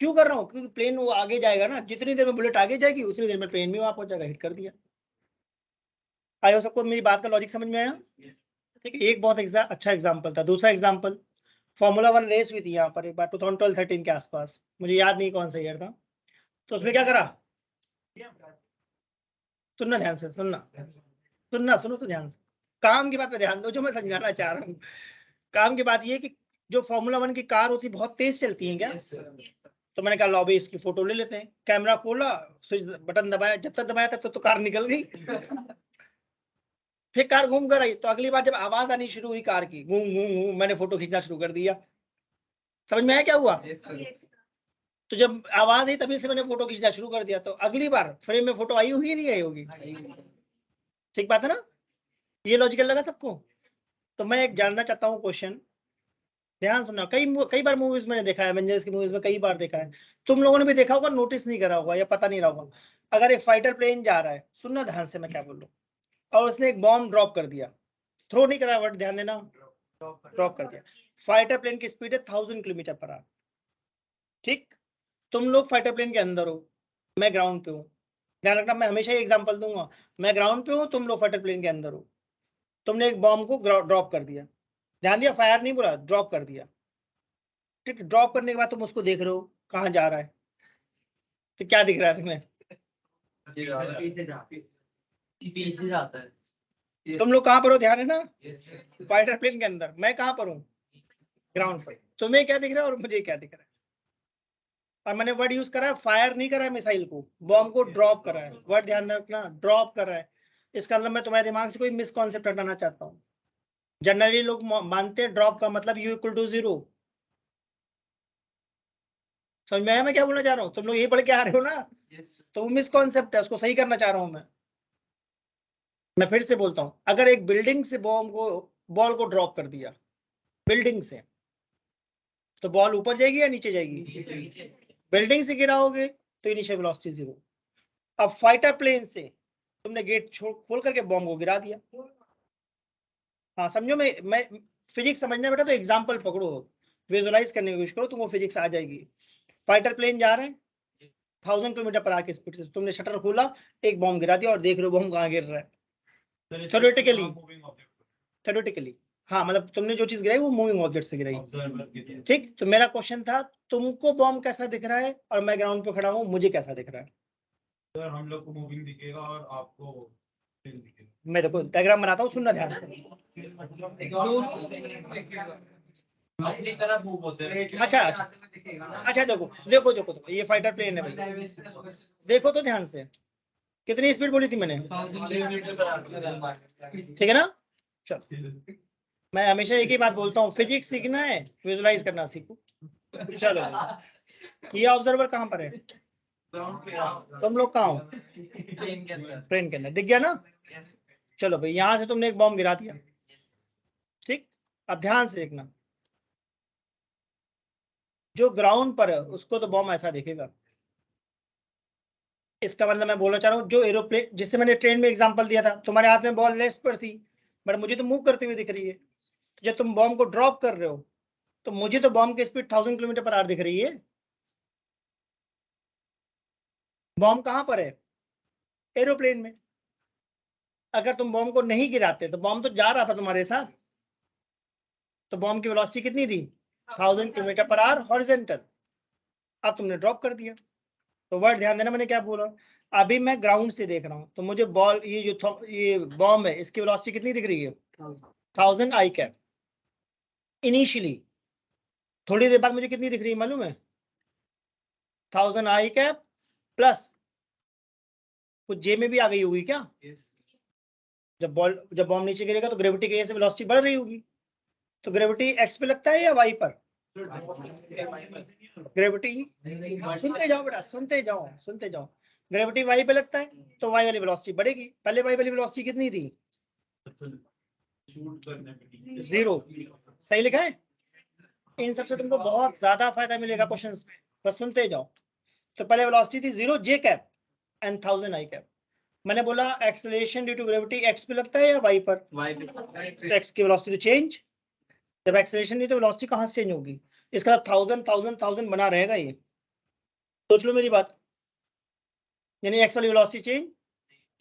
क्यों कर रहा हूँ, क्योंकि प्लेन वो आगे जाएगा ना, जितनी देर में बुलेट आगे जाएगी उतनी देर में प्लेन भी वहां पहुंच जाएगा। हिट कर दिया। आई होप सबको मेरी बात का लॉजिक समझ में आया। ठीक है, एक बहुत अच्छा एग्जाम्पल था। दूसरा एग्जाम्पल, फॉर्मूला 1 रेस हुई थी यहाँ पर एक बार 2012-13 के आसपास, मुझे याद नहीं कौन सा ईयर था। तो उसमें क्या करा, सुनना ध्यान से, सुनो तो ध्यान से। काम की बात पे ध्यान दो, जो मैं समझाना चाह रहा हूँ। काम की बात ये कि जो फॉर्मूला 1 की कार होती है बहुत तेज चलती है क्या। तो मैंने कहा लॉबी इसकी फोटो ले लेते हैं। कैमरा खोला, स्विच बटन दबाया, जब तक दबाया तब तक तो कार निकल गई। फिर कार घूम कर आई, तो अगली बार जब आवाज आनी शुरू हुई कार की, घूम घूम घूम, मैंने फोटो खींचना शुरू कर दिया। समझ में आया क्या हुआ? तो जब आवाज आई तभी से मैंने फोटो खींचना शुरू कर दिया, तो अगली बार फ्रेम में फोटो आई होगी या नहीं आई होगी? ठीक बात है ना? ये लॉजिकल लगा सबको? तो मैं एक जानना चाहता हूँ क्वेश्चन, ध्यान सुनना। कई बार मूवीज मैंने देखा है, एवेंजर्स की मूवीज में कई बार देखा है, तुम लोगों ने भी देखा होगा, नोटिस नहीं करा होगा या पता नहीं रहा होगा। अगर एक फाइटर प्लेन जा रहा है, सुनना ध्यान से मैं क्या बोल रहा हूँ, और उसने एक बॉम्ब ड्रॉप कर दिया, थ्रो नहीं करा, बट ध्यान देना, ड्रॉप कर दिया। फाइटर प्लेन की स्पीड है 1000 किलोमीटर पर आवर। ठीक, तुम लोग फाइटर प्लेन के अंदर हो, मैं ग्राउंड पे हूँ। ध्यान रखना, मैं हमेशा ही एग्जांपल दूंगा, मैं ग्राउंड पे हूँ, तुम लोग फाइटर प्लेन के अंदर हो। तुमने एक बॉम्ब को ड्रॉप कर दिया, ध्यान दिया, फायर नहीं बोला, ड्रॉप कर दिया। ठीक, ड्रॉप करने के बाद तुम उसको देख रहे हो कहाँ जा रहा है, तो क्या दिख रहा है तुम्हें? पीछे जाता है। तुम लोग कहाँ पर हो, ध्यान है ना, फाइटर प्लेन के अंदर। मैं कहाँ पर हूँ? ग्राउंड पर। तुम्हें क्या दिख रहा है और मुझे क्या दिख रहा है? और मैंने वर्ड यूज करा है, फायर नहीं करा है मिसाइल को, बॉम्ब को ड्रॉप करा है। वर्ड ध्यान रखना, ड्रॉप करा है। इसका मतलब मैं तुम्हारे दिमाग से कोई मिसकॉन्सेप्ट हटाना चाहता हूँ। जनरली लोग मानते हैं ड्रॉप का मतलब U = 0। समझ में आया मैं क्या बोलना चाह रहा हूँ? तुम लोग यही पढ़ के आ रहे हो ना, तो वो मिसकॉन्सेप्ट है, उसको सही करना चाह रहा हूँ मैं फिर से बोलता हूँ, अगर एक बिल्डिंग से बॉल को ड्रॉप कर दिया बिल्डिंग से, तो बॉल ऊपर जाएगी या नीचे जाएगी? बिल्डिंग से गिराओगे तो इनिशियल वेलोसिटी 0। अब फाइटर प्लेन से तुमने गेट खोल करके बॉम्ब को गिरा दिया। हाँ समझो, मैं फिजिक्स समझना बेटा, तो एग्जांपल पकड़ो, विजुअलाइज करने की कोशिश करो, तुमको फिजिक्स आ जाएगी। फाइटर प्लेन जा रहे हैं 1000 किलोमीटर पर आवर की स्पीड से, तुमने शटर खोला, एक बॉम्ब गिरा दिया और देख रहे हो बॉम्ब कहाँ गिर रहा है। थ्योरेटिकली हाँ, मतलब तुमने जो चीज गिराई वो मूविंग ऑब्जेक्ट से गिराई। ठीक, तो मेरा क्वेश्चन था, तुमको बॉम्ब कैसा दिख रहा है और मैं ग्राउंड पे खड़ा हूँ, मुझे कैसा दिख रहा है? सर हम लोग को मूविंग दिखेगा और आपको प्लेन दिखेगा। मैं देखो डायग्राम बनाता हूँ, सुनना ध्यान से। अपनी तरफ मूव होते हैं। अच्छा अच्छा, देखो देखो देखो देखो, ये फाइटर प्लेन है भाई, देखो तो ध्यान से, कितनी स्पीड बोली थी मैंने? ठीक है ना? चलो, मैं हमेशा एक ही बात बोलता हूँ, फिजिक्स सीखना है, विजुलाइज करना सीखो। चलो, ये ऑब्जर्वर कहाँ पर है? तुम लोग कहाँ हो? ट्रेन के अंदर। दिख गया ना? चलो भाई, यहां से तुमने एक बॉम्ब गिरा दिया। ठीक, अब ध्यान से देखना, जो ग्राउंड पर है उसको तो बॉम्ब ऐसा दिखेगा। इसका मतलब मैं बोलना चाह रहा हूँ, जो एरोप्लेन, जिससे मैंने ट्रेन में एग्जांपल दिया था, तुम्हारे हाथ में बॉल रेस्ट पर थी, बट मुझे तो मूव करती हुई दिख रही है। तो जब तुम बॉम्ब को ड्रॉप कर रहे हो, तो मुझे तो बॉम्ब की स्पीड 1000 किलोमीटर पर आवर दिख रही है। बॉम्ब कहाँ पर है? एरोप्लेन में। अगर तुम बॉम्ब को नहीं गिराते तो बॉम्ब तो जा रहा था तुम्हारे साथ, तो बॉम्ब की वेलोसिटी कितनी थी? 1000 किलोमीटर पर आवर हॉरिजॉन्टल। अब तुमने ड्रॉप कर दिया, तो वर्ड ध्यान देना, मैंने क्या बोला, अभी मैं ग्राउंड से देख रहा हूँ, तो मुझे बॉल, ये बॉम्ब है, इसकी वेलोसिटी कितनी दिख रही है? 1000 आई कैप इनिशियली। थोड़ी देर बाद मुझे कितनी दिख रही है मालूम है? 1000 आई कैप प्लस कुछ जे में भी आ गई होगी क्या? जब बॉम्ब नीचे गिरेगा तो ग्रेविटी की वजह से वेलोसिटी बढ़ रही होगी, तो ग्रेविटी एक्स पे लगता है या वाई पर? ग्रेविटी, सुनते जाओ बेटा, सुनते जाओ, ग्रेविटी वाई पे लगता है, तो वाई वाली वेलोसिटी बढ़ेगी। पहले वाई वाली वेलोसिटी कितनी थी? शूट करने पे 0। सही लिखा है? इन सबसे तुमको बहुत ज्यादा फायदा मिलेगा क्वेश्चंस में, बस सुनते जाओ। तो पहले वेलोसिटी थी 0 j cap and 1000 i cap. मैंने बोला acceleration due to gravity x पे लगता है या वाई पर? तो एक्स की वेलोसिटी चेंज, जब एक्सेलरेशन नहीं तो वेलोसिटी कहाँ से चेंज होगी? इसका 1000 बना रहेगा ये, सोच लो मेरी बात, यानी एक्स वाली वेलोसिटी चेंज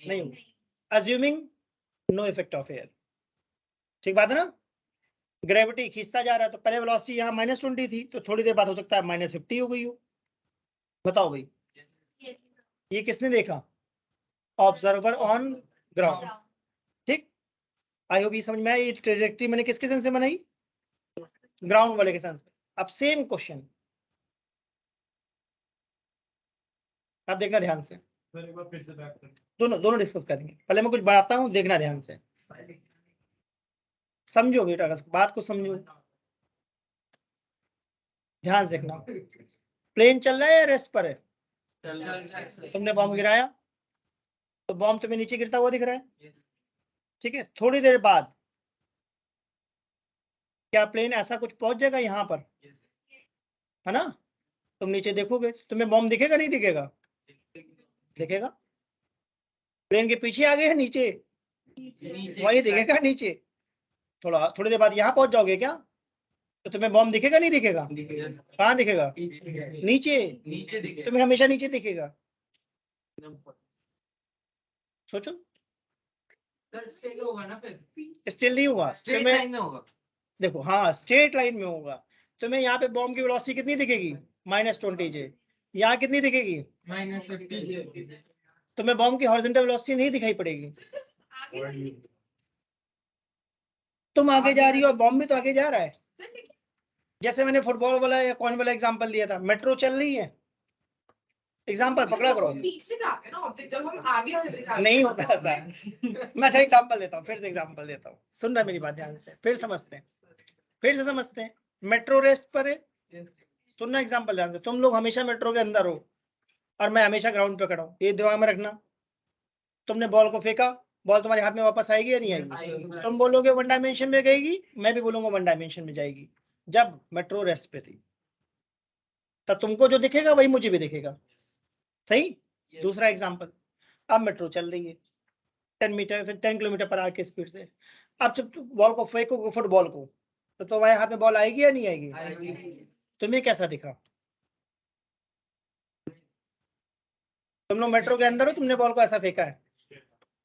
नहीं होगी, assuming no effect of air. ठीक बात है ना? ग्रेविटी खींचता जा रहा है, तो पहले वेलोसिटी यहाँ -20 थी, तो थोड़ी देर बाद हो सकता है -50 हो गई हो। बताओ भाई, ये किसने देखा? Observer on ground. ठीक, आई होप ये समझ में आया, ये ट्रेजेक्टरी मैंने किसके सेंस से बनाई? ग्राउंड वाले के सेंस में। अब सेम क्वेश्चन, अब देखना ध्यान से, सर एक बार फिर से बैक कर। दोनों डिस्कस करेंगे, पहले मैं कुछ बताता हूँ, देखना ध्यान से। समझो बेटा, बात को समझो, ध्यान से देखना। प्लेन चल रहा है या रेस्ट पर है? तुमने बॉम्ब गिराया तो बॉम्ब तुम्हें नीचे गिरता हुआ दिख रहा है, ठीक है। थोड़ी देर बाद क्या प्लेन ऐसा कुछ पहुंच जाएगा यहाँ पर, है ना? तुम नीचे देखोगे, तुम्हें बॉम्ब दिखेगा नहीं दिखेगा? दिखेगा। प्लेन के पीछे आगे है नीचे, वही दिखेगा नीचे। थोड़ी देर बाद यहाँ पहुंच जाओगे क्या, तो तुम्हें बॉम्ब दिखेगा नहीं दिखेगा? कहाँ दिखेगा? नीचे। तुम्हें हमेशा नीचे दिखेगा। सोचो, होगा ना फिर, स्टिल नहीं हुआ स्ट्रेट तुम्हें। लाइन में होगा। देखो, हाँ स्ट्रेट लाइन में होगा। तुम्हें यहाँ पे बॉम्ब की वेलोसिटी कितनी दिखेगी? -20 J। यहाँ कितनी दिखेगी? -50 तुम्हें बॉम्ब की हॉरिजॉन्टल वेलोसिटी नहीं दिखाई पड़ेगी। तुम आगे जा रही हो, बॉम्ब भी तो आगे जा रहा है। जैसे मैंने फुटबॉल वाला या कौन वाला एग्जांपल दिया था, मेट्रो चल रही है, एग्जांपल पकड़ा करो। पीछे जाते हैं ना ऑब्जेक्ट, जब हम आगे चले जाते हैं नहीं होता ऐसा। मैं अच्छा एग्जांपल देता हूँ, फिर से एग्जांपल देता हूँ, सुनना मेरी बात ध्यान से, फिर समझते हैं, फिर से समझते हैं। मेट्रो रेस्ट पर है, सुनना एग्जांपल ध्यान से। तुम लोग हमेशा मेट्रो के अंदर हो और मैं हमेशा ग्राउंड पे खड़ा हूँ, ये दिमाग में रखना। तुमने बॉल को फेंका, बॉल तुम्हारे हाथ में वापस आएगी या नहीं आएगी? तुम बोलोगे 1 डायमेंशन में गएगी, मैं भी बोलूंगा 1 डायमेंशन में जाएगी। जब मेट्रो रेस्ट पे थी तब तुमको जो दिखेगा वही मुझे भी दिखेगा, सही। दूसरा एग्जांपल, अब मेट्रो चल रही है 10 किलोमीटर पर आवर की स्पीड से। अब जब तुम बॉल को फेंकोगे, फुटबॉल को, तो तुम्हारे हाथ में बॉल आएगी या नहीं आएगी? तुम्हें कैसा दिखा? तुम लोग मेट्रो के अंदर हो, तुमने बॉल को ऐसा फेंका है,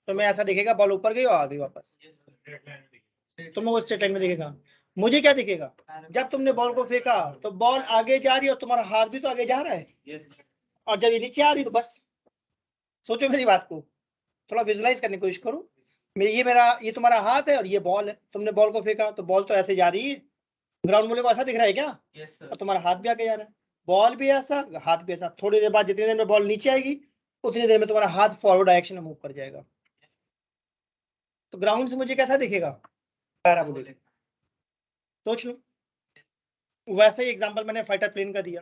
तुम्हें ऐसा दिखेगा बॉल ऊपर गई और आ गई वापस। तुम लोग स्ट्रेट लाइन में दिखेगा। मुझे क्या दिखेगा? जब तुमने बॉल को फेंका तो बॉल आगे जा रही है और तुम्हारा हाथ भी तो आगे जा रहा है, और जब ये नीचे आ रही तो बस। सोचो मेरी बात को, थोड़ा विजुलाइज करने की कोशिश करो। ये तुम्हारा हाथ है और ये बॉल है। तुमने बॉल को फेंका तो बॉल तो ऐसे जा रही है, ग्राउंड वाले को ऐसा दिख रहा है क्या? और तुम्हारा हाथ भी आगे जा रहा है, बॉल भी ऐसा, हाथ भी ऐसा। थोड़ी देर बाद जितनी देर में बॉल नीचे आएगी उतनी देर में तुम्हारा हाथ फॉरवर्ड डायरेक्शन में मूव कर जाएगा। तो ग्राउंड से मुझे कैसा दिखेगा? पैराबोलिक। सोच लो। वैसे ही एग्जांपल मैंने फाइटर प्लेन का दिया।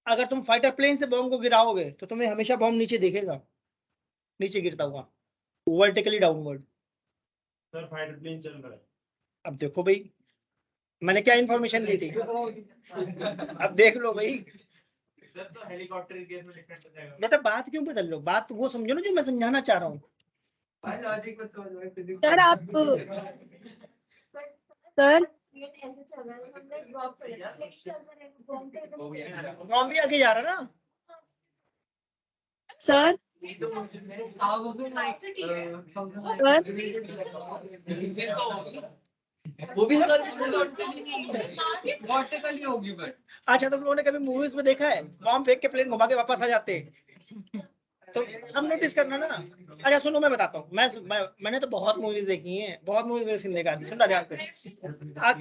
अगर तुम फाइटर प्लेन से बॉम्ब को गिराओगे तो तुम्हें हमेशा बॉम्ब नीचे दिखेगा, नीचे गिरता हुआ, vertically downward. Sir fighter plane चल रहा है। अब देखो भाई, मैंने क्या इंफॉर्मेशन दी थी, अब देख लो भाई। सर तो हेलीकॉप्टर के केस में डिफरेंट हो जाएगा। बेटा बात क्यों बदल लो, बात वो समझो ना जो मैं समझाना चाह रहा हूँ। लॉजिक को समझ में फिजिक्स सर आप सर बॉम्ब भी आगे जा रहा है ना। सर वो भी वर्टिकली होगी बट अच्छा, तुम लोगों ने कभी मूवीज में देखा है बॉम्ब फेंक के प्लेन घुमा के वापस आ जाते हैं? तो हम नोटिस करना ना। अच्छा सुनो, मैं बताता हूँ, मैंने तो बहुत मूवीज देखी हैं, बहुत मूवीज में सीन देखा है। सुनना ध्यान से,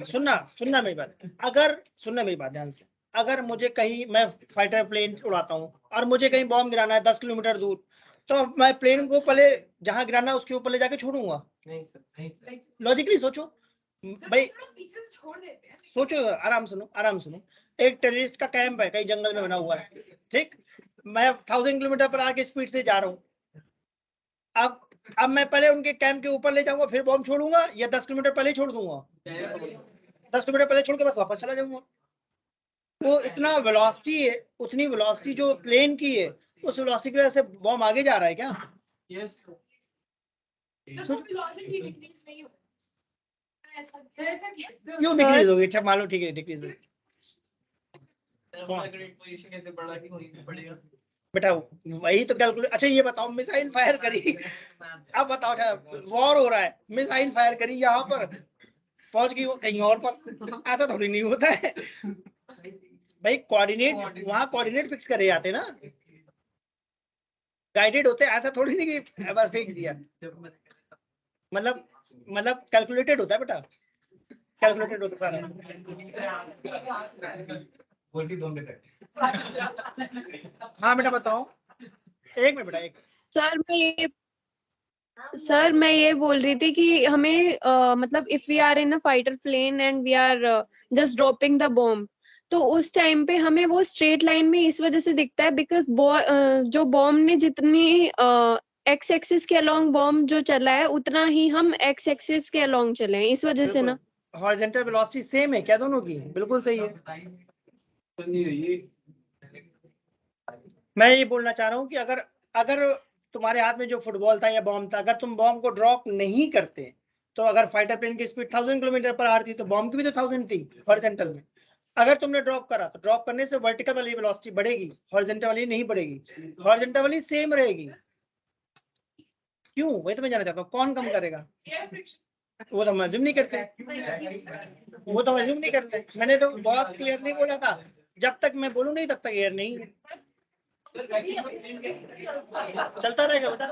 सुनना मेरी बात। अगर सुनना मेरी बात ध्यान से, अगर मुझे कहीं, मैं फाइटर प्लेन उड़ाता हूँ और मुझे कहीं बॉम्ब गिराना है 10 किलोमीटर दूर, तो मैं प्लेन को पहले जहाँ गिराना है उसके ऊपर ले जाके छोड़ूंगा? नहीं सर लॉजिकली सोचो भाई, पीछे से छोड़ देते हैं। सोचो, आराम सुनो। एक टेररिस्ट का कैंप है कहीं जंगल में बना हुआ है, ठीक। मैं 1000 किलोमीटर पर आगे स्पीड से जा रहा हूँ। अब मैं पहले उनके कैंप के ऊपर ले जाऊंगा फिर बॉम्ब छोड़ूंगा, या 10 किलोमीटर पहले ही छोड़ दूंगा? 10 किलोमीटर पहले छोड़ के बस वापस चला जाऊंगा। वो इतना वेलोसिटी है, उतनी वेलोसिटी जो प्लेन की है, उस वेलोसिटी की वजह से बॉम्ब आगे जा रहा है क्या? यस तो velocity decrease नहीं होगा। ऐसा क्या? क्यों डिक्रीज होगी? अच्छा मान लो ठीक है डिक्रीज होगी। पोजीशन कैसे बढ़ा कि होनी पड़ेगा बेटा वही तो कैलकुलेट। अच्छा ये बताओ, मिसाइल फायर करी, अब बताओ, अच्छा वॉर हो रहा है, मिसाइल फायर करी, यहाँ पर पहुंच गई वो कहीं और पर, ऐसा थोड़ी नहीं होता है भाई। कोऑर्डिनेट, वहां कोऑर्डिनेट फिक्स करे जाते ना, गाइडेड होते हैं। ऐसा थोड़ी नहीं कि बस फेंक दिया, मतलब कैलकुलेटेड होता है बेटा, कैलकुलेटेड होता है सारा। बोल के 2 मिनट हाँ बेटा बताओ, एक मिनट बेटा, एक सर मैं ये सर मैं ये बोल रही थी कि हमें मतलब if we are in a fighter plane and we are just dropping the bomb, तो उस टाइम पे हमें वो स्ट्रेट लाइन में इस वजह से दिखता है बिकॉज जो बॉम्ब ने जितनी एक्स एक्सिस के अलोंग बॉम्ब जो चला है उतना ही हम एक्स एक्सिस के अलोंग चले हैं, इस वजह से ना। हॉरिजॉन्टल वेलोसिटी सेम है क्या दोनों की? बिल्कुल सही है। मैं ये बोलना चाह रहा हूँ कि अगर अगर तुम्हारे हाथ में जो फुटबॉल था या बॉम्ब था, अगर तुम बॉम्ब को ड्रॉप नहीं करते तो अगर फाइटर प्लेन की स्पीड 1000 किलोमीटर पर आवर थी तो बॉम्ब की भी तो 1000 थी हॉरिजॉन्टल में। अगर तुमने ड्रॉप करा तो ड्रॉप करने से वर्टिकल वाली वेलोसिटी बढ़ेगी, हॉरिजॉन्टल वाली नहीं बढ़ेगी, हॉरिजॉन्टल वाली सेम रहेगी। क्यों? वही तो मैं जानना चाहता हूँ, कौन कम करेगा? वो तो हम अज्यूम नहीं करते, वो तो अज्यूम नहीं करते। मैंने तो बहुत क्लियरली बोला था, जब तक मैं बोलूं नहीं तब तक एयर नहीं है। चलता रहेगा बेटा,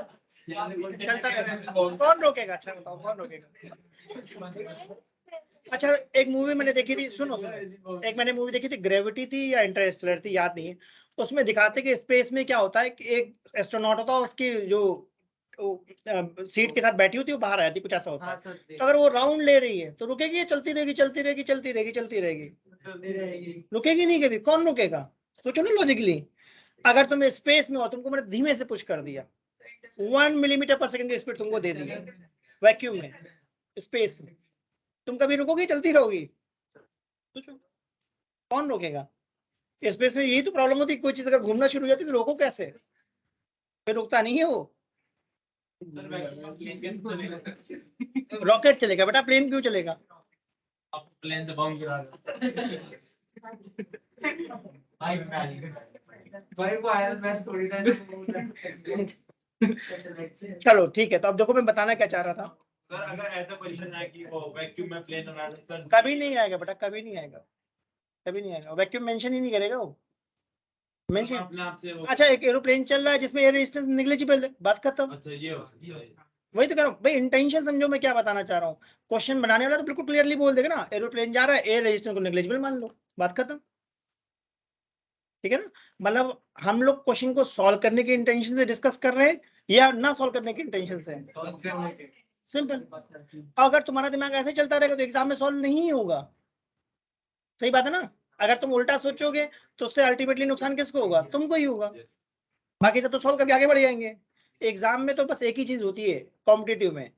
चलता रहेगा। कौन रोकेगा? अच्छा बताओ, कौन रोकेगा? अच्छा, एक मूवी मैंने देखी थी, सुनो सुनो, एक मैंने मूवी देखी थी, ग्रेविटी थी या इंटरस्टेलर थी, याद नहीं है। उसमें दिखाते कि स्पेस में क्या होता है कि एक एस्ट्रोनॉट होता है, उसकी जो सीट के साथ बैठी होती है वो बाहर आती, कुछ ऐसा होता है। तो अगर वो राउंड ले रही है तो रुकेगी या चलती रहेगी? चलती रहेगी, चलती रहेगी, चलती रहेगी, रुकेगी नहीं कभी। कौन रुकेगा? सोचो ना लॉजिकली। अगर तुम स्पेस में हो, तुमको मैंने धीमे से पुश कर दिया, 1 मिलीमीटर पर सेकंड की स्पीड तुमको दे दी वैक्यूम में, स्पेस में, तुम कभी रुकोगी? चलती रहोगी? सोचो, कौन रोकेगा? स्पेस में यही तो प्रॉब्लम होती है, कोई चीज अगर घूमना शुरू हो जाती है तो रोको कैसे? फिर रुकता नहीं है वो। रॉकेट चलेगा बेटा, प्लेन क्यों चलेगा? आप प्लेन से बम गिरा भाई वो आयरन मैन थोड़ी ना। चलो ठीक है, तो अब देखो मैं बताना क्या चाह रहा था। सर अगर ऐसा पोजीशन है कि वो वैक्यूम में प्लेन उड़ा रहा है, सर कभी नहीं आएगा बेटा, कभी नहीं आएगा, कभी नहीं आएगा। वैक्यूम मेंशन ही नहीं करेगा वो, मेंशन। अपने आप से वो, अच्छा, एक एरोप्लेन चल रहा है जिसमें एयर रेजिस्टेंस नेग्लिजिबल है, बात खत्म। अच्छा ये हो सकता है। वही तो कह रहा हूँ भाई, इंटेंशन समझो मैं क्या बताना चाह रहा हूँ। क्वेश्चन बनाने वाला तो बिल्कुल क्लियरली बोल देगा ना, एरोप्लेन जा रहा है, एयर रेजिस्टेंस को नेग्लिजिबल मान लो, बात खत्म। ठीक है ना? मतलब हम लोग क्वेश्चन को सॉल्व करने की इंटेंशन से डिस्कस कर रहे हैं या ना सॉल्व करने की इंटेंशन से? सिंपल। अगर तुम्हारा दिमाग ऐसे चलता रहेगा तो एग्जाम में सॉल्व नहीं होगा। सही बात है ना? अगर तुम उल्टा सोचोगे तो उससे अल्टीमेटली नुकसान किसको होगा? तुमको ही होगा। बाकी सब तो सॉल्व करके आगे बढ़ जाएंगे। एग्जाम में तो बस एक ही चीज होती है कॉम्पिटिटिव में,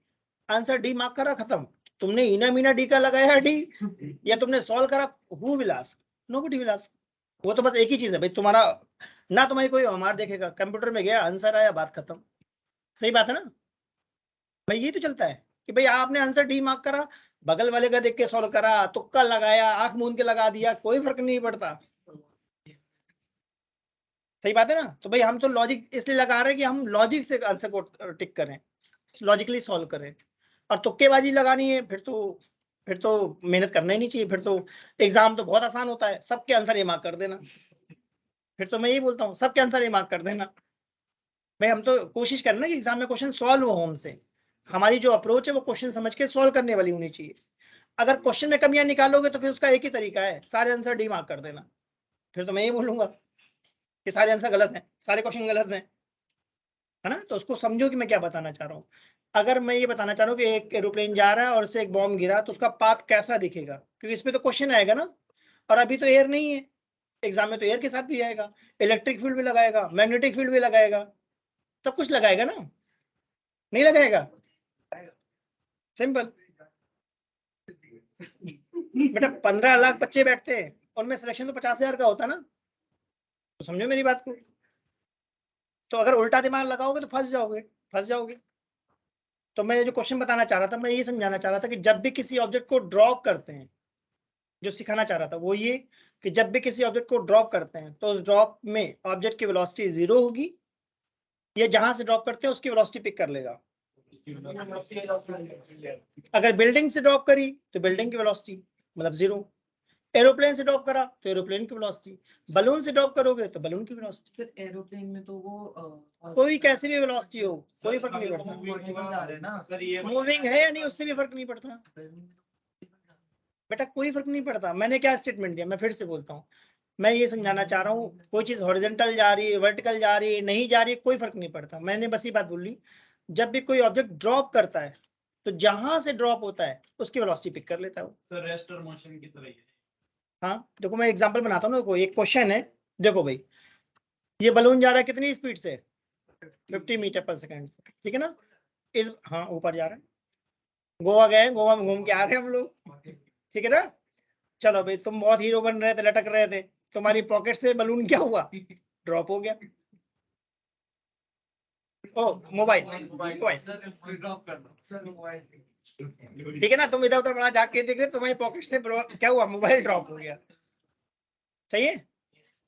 आंसर डी मार्क करा, खत्म। तुमने इना मीना डी का लगाया डी, या तुमने सॉल्व करा, who will ask? Nobody will ask. वो तो बस एक ही चीज है भाई, तुम्हारा ना तुम्हारी कोई हमार देखेगा, कंप्यूटर में गया आंसर आया, बात खत्म। सही बात है ना भाई? ये तो चलता है कि भाई आपने आंसर डी मार्क करा, बगल वाले का देख के सॉल्व करा, तुक्का लगाया, आंख मूंद के लगा दिया, कोई फर्क नहीं पड़ता। सही बात है ना? तो भाई हम तो लॉजिक इसलिए लगा रहे हैं कि हम लॉजिक से आंसर को टिक करें, लॉजिकली सॉल्व करें। और तुक्केबाजी लगानी है फिर तो मेहनत करना ही नहीं चाहिए। फिर तो एग्जाम तो बहुत आसान होता है, सबके आंसर ये मार्क कर देना। फिर तो मैं यही बोलता हूँ, सबके आंसर ये मार्क कर देना। भाई हम तो कोशिश करें ना कि एग्जाम में क्वेश्चन सॉल्व हो हमसे, हमारी जो अप्रोच है वो क्वेश्चन समझ के सॉल्व करने वाली होनी चाहिए। अगर क्वेश्चन में कमियां निकालोगे तो फिर उसका एक ही तरीका है, सारे आंसर डी मार्क कर देना। फिर तो मैं ये बोलूंगा कि सारे आंसर गलत हैं, सारे क्वेश्चन गलत हैं, है ना? तो उसको समझो कि मैं क्या बताना चाह रहा हूँ। अगर मैं ये बताना चाह रहा हूँ कि एक एरोप्लेन जा रहा है और उससे एक बॉम्ब गिरा तो उसका पाथ कैसा दिखेगा, क्योंकि इसमें तो क्वेश्चन आएगा ना। और अभी तो एयर नहीं है, एग्जाम में तो एयर के साथ भी आएगा, इलेक्ट्रिक फील्ड भी लगाएगा, मैग्नेटिक फील्ड भी लगाएगा, सब कुछ लगाएगा ना, नहीं लगाएगा? सिंपल। बेटा 15 लाख बच्चे बैठते हैं, उनमें सिलेक्शन तो 50,000 का होता ना, तो समझो मेरी बात को। तो अगर उल्टा दिमाग लगाओगे तो फंस जाओगे, फंस जाओगे। तो मैं जो क्वेश्चन बताना चाह रहा था, मैं ये समझाना चाह रहा था कि जब भी किसी ऑब्जेक्ट को ड्रॉप करते हैं, जो सिखाना चाह रहा था वो ये कि जब भी किसी ऑब्जेक्ट को ड्रॉप करते हैं तो उस ड्रॉप में ऑब्जेक्ट की वेलोसिटी 0 होगी, या जहां से ड्रॉप करते हैं उसकी वेलोसिटी पिक कर लेगा। अगर बिल्डिंग से ड्रॉप करी तो बिल्डिंग की वेलोसिटी मतलब 0, एरोप्लेन से ड्रॉप करा तो एरोप्लेन की वेलोसिटी, बलून से ड्रॉप करोगे तो बलून की वेलोसिटी। सर एरोप्लेन में तो वो कोई कैसी भी वेलोसिटी हो, कोई फर्क नहीं पड़ता। वर्टिकल जा रहे हैं ना सर ये मूविंग है या नहीं उससे भी फर्क नहीं पड़ता बेटा, कोई फर्क नहीं पड़ता। मैंने क्या स्टेटमेंट दिया, मैं फिर से बोलता हूँ, मैं ये समझाना चाह रहा हूँ, कोई चीज हॉरिजॉन्टल जा रही है, वर्टिकल जा रही है, नहीं जा रही है, कोई फर्क नहीं पड़ता। मैंने बस ये बात बोली जब भी कोई ऑब्जेक्ट ड्रॉप करता है तो जहां से ड्रॉप होता है उसकी वेलोसिटी पिक कर लेता है वो। सर रेस्टर मोशन की तरह ही है। हाँ देखो मैं एग्जांपल बनाता हूँ ना, देखो एक क्वेश्चन है, देखो भाई ये बलून जा रहा है कितनी स्पीड से, 50 मीटर पर सेकंड से, ठीक है ना। इस हाँ ऊपर जा रहा है, गोवा गए, गोवा में घूम के आ रहे हैं हम लोग, ठीक है ना। चलो भाई तुम बहुत हीरो बन रहे थे, लटक रहे थे, तुम्हारी पॉकेट से बलून क्या हुआ, ड्रॉप हो गया। ओ मोबाइल, ड्रॉप कर दो सर मोबाइल। ठीक है ना, तुम इधर उधर बड़ा जाके देख रहे, तुम्हारी पॉकेट से क्या हुआ, मोबाइल ड्रॉप हो गया। सही है।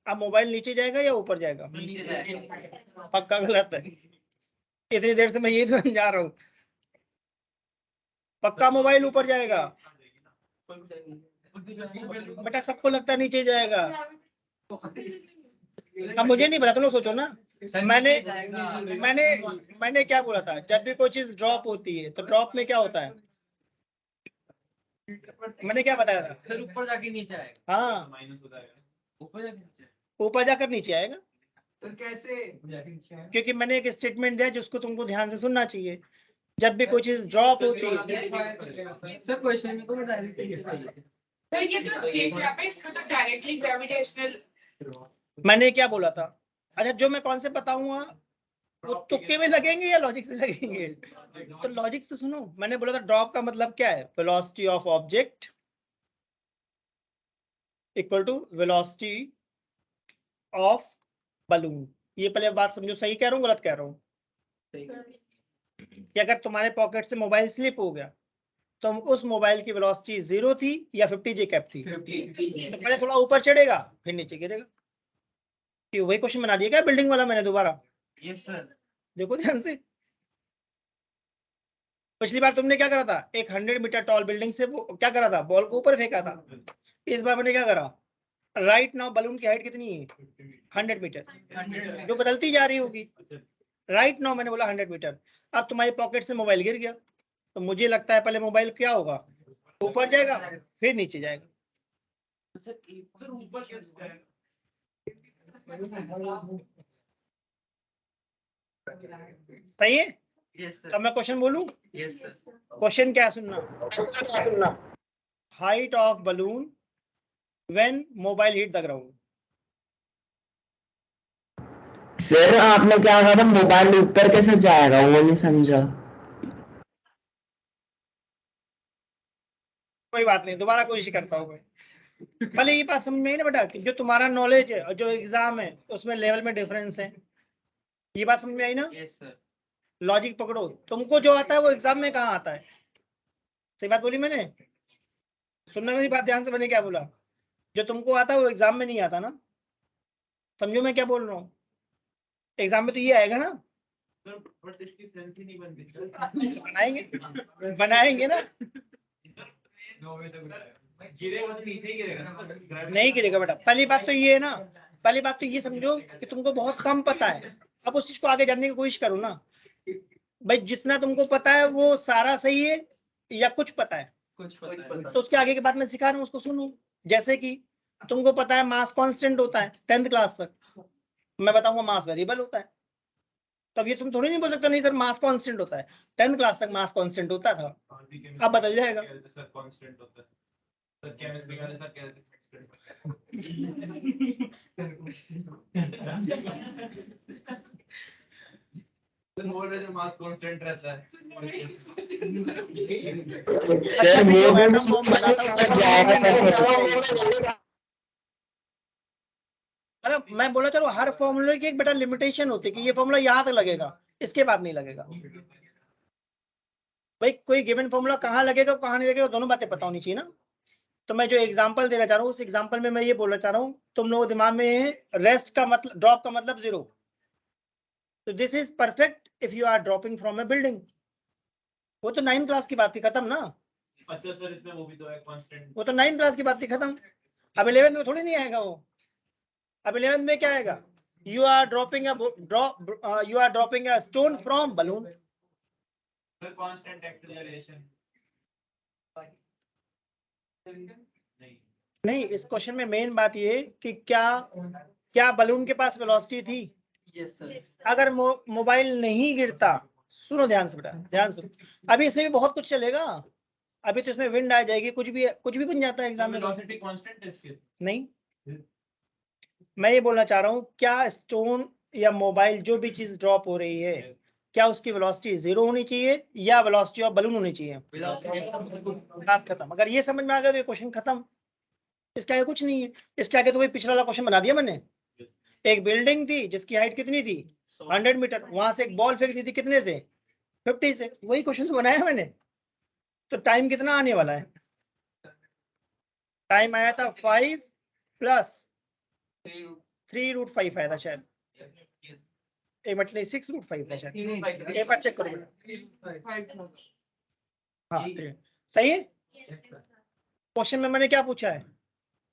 अब मोबाइल नीचे जाएगा या ऊपर जाएगा, नीचे जाएगा। पक्का गलत है, इतनी देर से मैं ये तो जा रहा हूँ, पक्का मोबाइल ऊपर जाएगा। बेटा सबको लगता है नीचे जाएगा, अब मुझे नहीं पता, तुम लोग सोचो ना। मैंने क्या बोला था, जब भी कोई चीज ड्रॉप होती है तो ड्रॉप में क्या होता है, मैंने क्या बताया था। सर ऊपर जाके नीचे आएगा। हाँ माइनस हो जाएगा। ऊपर जाके नीचे। ऊपर जाकर नीचे आएगा, सर कैसे जाके नीचे आएगा? क्योंकि मैंने एक स्टेटमेंट दिया जिसको तुमको ध्यान से सुनना चाहिए। जब भी कोई चीज ड्रॉप होती है, सर क्वेश्चन में तो डायरेक्ट नीचे चाहिए। सर ये तो चेंज है, इसमें तो डायरेक्टली ग्रेविटेशनल। मैंने क्या बोला था। अच्छा जो मैं कौन से बताऊंगा वो तुक्के में लगेंगे या लॉजिक से लगेंगे, तो लॉजिक से सुनो। मैंने बोला था ड्रॉप का मतलब क्या है, velocity of object equal to velocity of balloon. ये पहले बात समझो, सही कह रहा हूँ गलत कह रहा हूँ। कि अगर तुम्हारे पॉकेट से मोबाइल स्लिप हो गया तो उस मोबाइल की वेलोसिटी 0 थी या 50 जे कैप थी, तो पहले थोड़ा ऊपर चढ़ेगा फिर नीचे गिरेगा। कि वही क्वेश्चन बना दिया क्या बिल्डिंग वाला मैंने दोबारा, यस सर। देखो ध्यान से। पिछली बार तुमने क्या करा था, एक 100 मीटर टॉल बिल्डिंग से क्या करा था, बॉल को ऊपर फेंका था। इस बार मैंने क्या करा, राइट नाउ बलून की हाइट कितनी है, 100 मीटर, जो बदलती जा रही होगी। राइट नाउ मैंने बोला 100 मीटर। अब तुम्हारी पॉकेट से मोबाइल गिर गया तो मुझे लगता है पहले मोबाइल क्या होगा, ऊपर जाएगा फिर नीचे जाएगा। सर ऊपर कैसे जाएगा? सही है। Yes sir. अब मैं क्वेश्चन बोलूं, यस सर। क्वेश्चन क्या है सुनना। Height of balloon when mobile hit the ground. Sir आपने क्या कहा था, मोबाइल ऊपर कैसे जाएगा, वो नहीं समझा। कोई बात नहीं, दोबारा कोशिश करता हूँ मैं। पहले ये बात समझ में आई ना बेटा, कि जो तुम्हारा नॉलेज है और जो एग्जाम है उसमें लेवल में डिफरेंस है। ये बात समझ में आई ना। Yes sir. लॉजिक पकड़ो, तुमको जो आता है वो एग्जाम में कहाँ आता है। सही बात बोली मैंने, सुनना मेरी बात ध्यान से। मैंने क्या बोला, जो तुमको आता है वो एग्जाम में नहीं आता ना। समझो मैं क्या बोल रहा हूँ, एग्जाम में तो ये आएगा ना। सर बट इसकी सेंस ही नहीं बन रही। बनाएंगे ना। गिरेगा तो नीचे ही गिरेगा ना सर। नहीं गिरेगा बेटा, पहली बात तो ये है ना, पहली बात तो ये समझो कि तुमको बहुत कम पता है। अब उस चीज को आगे जानने की कोशिश करो ना। भाई जितना तुमको पता है वो सारा सही है या कुछ पता है, कुछ पता तो उसके आगे के बाद मैं सिखा रहा हूँ उसको सुनो। जैसे कि तुमको पता है मास कांस्टेंट होता है 10th क्लास तक, मैं बताऊंगा मास वेरिएबल होता है। तब ये तुम थोड़ी नहीं बोल सकते नहीं सर मास कांस्टेंट होता है, 10th क्लास तक मास कांस्टेंट होता था, अब बदल जाएगा। सर कांस्टेंट होता है। सर केमिस्ट्री वाले सर कहते हैं सर बोल रहे थे मास कांस्टेंट रहता है। सर मतलब मैं बोला चलो हर फॉर्मूले की एक बेटा लिमिटेशन होती है कि ये फॉर्मूला यहाँ तक लगेगा, इसके बाद नहीं लगेगा। भाई कोई गिवन फॉर्मूला कहाँ लगेगा कहाँ नहीं लगेगा दोनों बातें पता होनी चाहिए ना। तो मैं जो एग्जांपल देना चाह रहा हूँ उस एग्जांपल में मैं ये बोलना चाह रहा हूँ, तुम लोगों दिमाग में है रेस्ट का मतलब, ड्रॉप का मतलब 0। तो this is perfect if you are dropping from a building. वो तो 9th क्लास की बात थी, खत्म ना। अच्छा सर इसमें वो भी तो है कांस्टेंट। वो तो 9th क्लास की बात थी, खत्म। अब 11th में थोड़ी नहीं आएगा वो। अब 11th में क्या आएगा, you are dropping a stone from balloon. Sir constant acceleration नहीं। नहीं, इस क्वेश्चन में मेन बात ये कि क्या बलून के पास वेलोसिटी थी। Yes sir. अगर मोबाइल नहीं गिरता सुनो ध्यान से बेटा, ध्यान से। अभी इसमें भी बहुत कुछ चलेगा, अभी तो इसमें विंड आ जाएगी, कुछ भी बन जाता है एग्जाम में। वेलोसिटी कांस्टेंट है इसके। नहीं, मैं ये बोलना चाह रहा हूँ, क्या स्टोन या मोबाइल जो भी चीज ड्रॉप हो रही है, क्या उसकी वेलोसिटी 0 होनी चाहिए या वेलोसिटी ऑफ बलून होनी चाहिए? बात खत्म। अगर ये समझ में आ गया तो ये क्वेश्चन खत्म। इसके आगे कुछ नहीं है। इसके आगे तो वही पिछला वाला क्वेश्चन बना दिया मैंने। एक बिल्डिंग थी जिसकी हाइट कितनी थी? 100 मीटर। वहां से एक बॉल फेंक दी थी कितने से? 50 से। वही क्वेश्चन तो बनाया मैंने। तो टाइम कितना आने वाला है? टाइम आया था 5 प्लस 3√5 आया था शायद। एक मिनट नहीं, 6√5 था शायद। एक बार चेक करो बेटा। हाँ 3 सही है। क्वेश्चन में मैंने क्या पूछा है?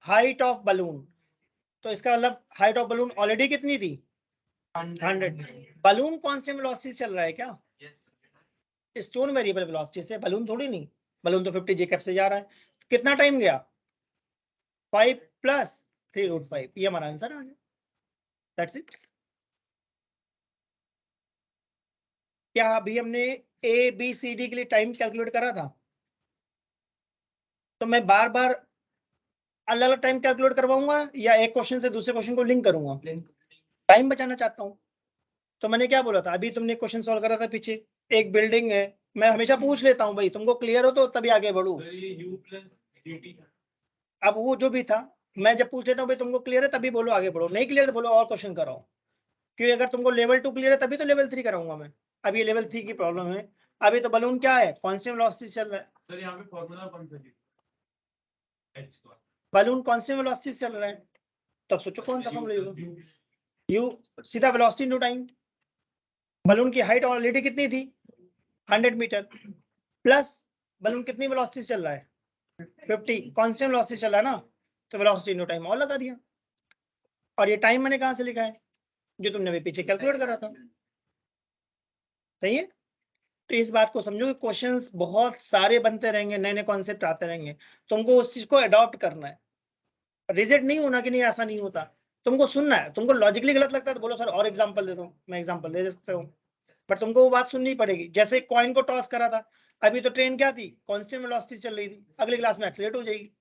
Height of balloon. तो इसका मतलब हाइट ऑफ बलून ऑलरेडी कितनी थी? 100। बलून कांस्टेंट वेलोसिटी से चल रहा है क्या? स्टोन वेरिएबल वेलोसिटी से, बलून थोड़ी नहीं। बलून तो 50 जे कैप से जा रहा है। कितना टाइम गया? 5 प्लस 3√5। ये हमारा आंसर आ गया। That's it. क्या अभी हमने ए बी सी डी के लिए टाइम कैलकुलेट करा था? तो मैं बार बार अलग अलग टाइम कैलकुलेट करवाऊंगा या एक क्वेश्चन से दूसरे क्वेश्चन को लिंक करूंगा? टाइम बचाना चाहता हूं। तो मैंने क्या बोला था? अभी तुमने क्वेश्चन सॉल्व करा था पीछे, एक बिल्डिंग है। मैं हमेशा पूछ लेता हूं भाई, तुमको क्लियर हो तो तभी आगे बढ़ू। अब वो जो भी था, मैं जब पूछ लेता हूँ भाई तुमको क्लियर है तभी बोलो आगे बढ़ो, नहीं क्लियर तो बोलो और क्वेश्चन कराओ। क्योंकि अगर तुमको लेवल 2 क्लियर है तभी तो लेवल 3 कराऊंगा मैं। अभी ये लेवल 3 की प्रॉब्लम है। अभी तो बलून क्या है? कांस्टेंट वेलोसिटी चल रहा है। सर यहाँ पे फॉर्मूला कौन सा है? h का। बलून कांस्टेंट वेलोसिटी चल रहा है, तब सोचो कौन सा फॉर्मूला यूज? यू सीधा वेलोसिटी इनटू टाइम। बलून की हाइट ऑलरेडी कितनी थी? 100 मीटर। प्लस बलून कितनी वेलोसिटी से चल रहा है? 50। कांस्टेंट वेलोसिटी चल रहा है ना, तो वेलोसिटी इनटू टाइम और लगा दिया। और ये टाइम मैंने कहां से लिखा है? जो तुमने अभी पीछे कैलकुलेट करा था। सही है। तो इस बात को समझो कि क्वेश्चंस बहुत सारे बनते रहेंगे, नए नए कॉन्सेप्ट आते रहेंगे। तुमको उस चीज को अडॉप्ट करना है। रिजेक्ट नहीं होना कि नहीं ऐसा नहीं होता। तुमको सुनना है। तुमको लॉजिकली गलत लगता है तो बोलो सर और एग्जांपल दे दो, मैं एग्जांपल दे सकता हूँ। बट तुमको वो बात सुननी पड़ेगी। जैसे कॉइन को टॉस करा था, अभी तो ट्रेन क्या थी? कांस्टेंट वेलोसिटी चल रही थी। अगली क्लास में एक्सीलरेट हो जाएगी,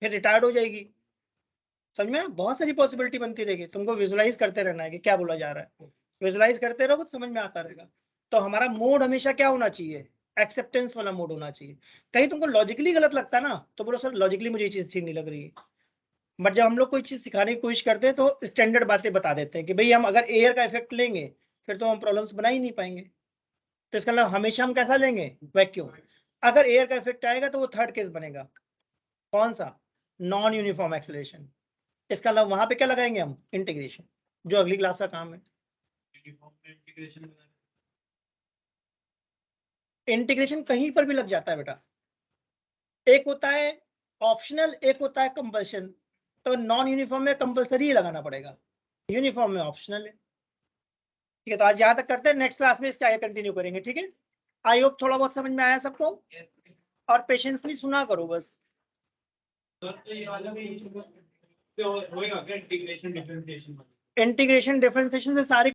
फिर रिटायर्ड हो जाएगी। समझ में? बहुत सारी पॉसिबिलिटी बनती रहेगी। तुमको विजुलाइज करते रहना है कि क्या बोला जा रहा है। विजुलाइज करते रहो तो समझ में आता रहेगा। तो हमारा मोड हमेशा क्या होना चाहिए? एक्सेप्टेंस वाला मोड होना चाहिए। कहीं तुमको लॉजिकली गलत लगता है ना, तो बोलो सर लॉजिकली मुझे ये चीज ठीक नहीं लग रही है। बट जब हम लोग कोई चीज सिखाने की कोशिश करते हैं तो स्टैंडर्ड बातें बता देते हैं कि भाई हम अगर एयर का इफेक्ट लेंगे फिर तो हम प्रॉब्लम्स बना ही नहीं पाएंगे। तो इसका मतलब हमेशा हम कैसा लेंगे? वैक्यूम। अगर एयर का इफेक्ट आएगा तो वो थर्ड केस बनेगा। कौन सा? Non uniform acceleration. इसका मतलब वहां पे क्या लगाएंगे हम? इंटीग्रेशन, जो अगली क्लास का काम है। इंटीग्रेशन कहीं पर भी लग जाता है बेटा। एक होता है ऑप्शनल, एक होता है कंपल्शन। तो नॉन यूनिफॉर्म में कंपल्सरी लगाना पड़ेगा, यूनिफॉर्म में ऑप्शनल है। ठीक है, तो आज यहाँ तक करते हैं। नेक्स्ट क्लास में इसके आगे कंटिन्यू करेंगे। ठीक है। आई होप थोड़ा बहुत समझ में आया सबको, और पेशेंसली सुना करो बस। सर तो ये वाला भी होएगा क्या इंटीग्रेशन डिफरेंशिएशन? इंटीग्रेशन डिफरेंशिएशन से सारी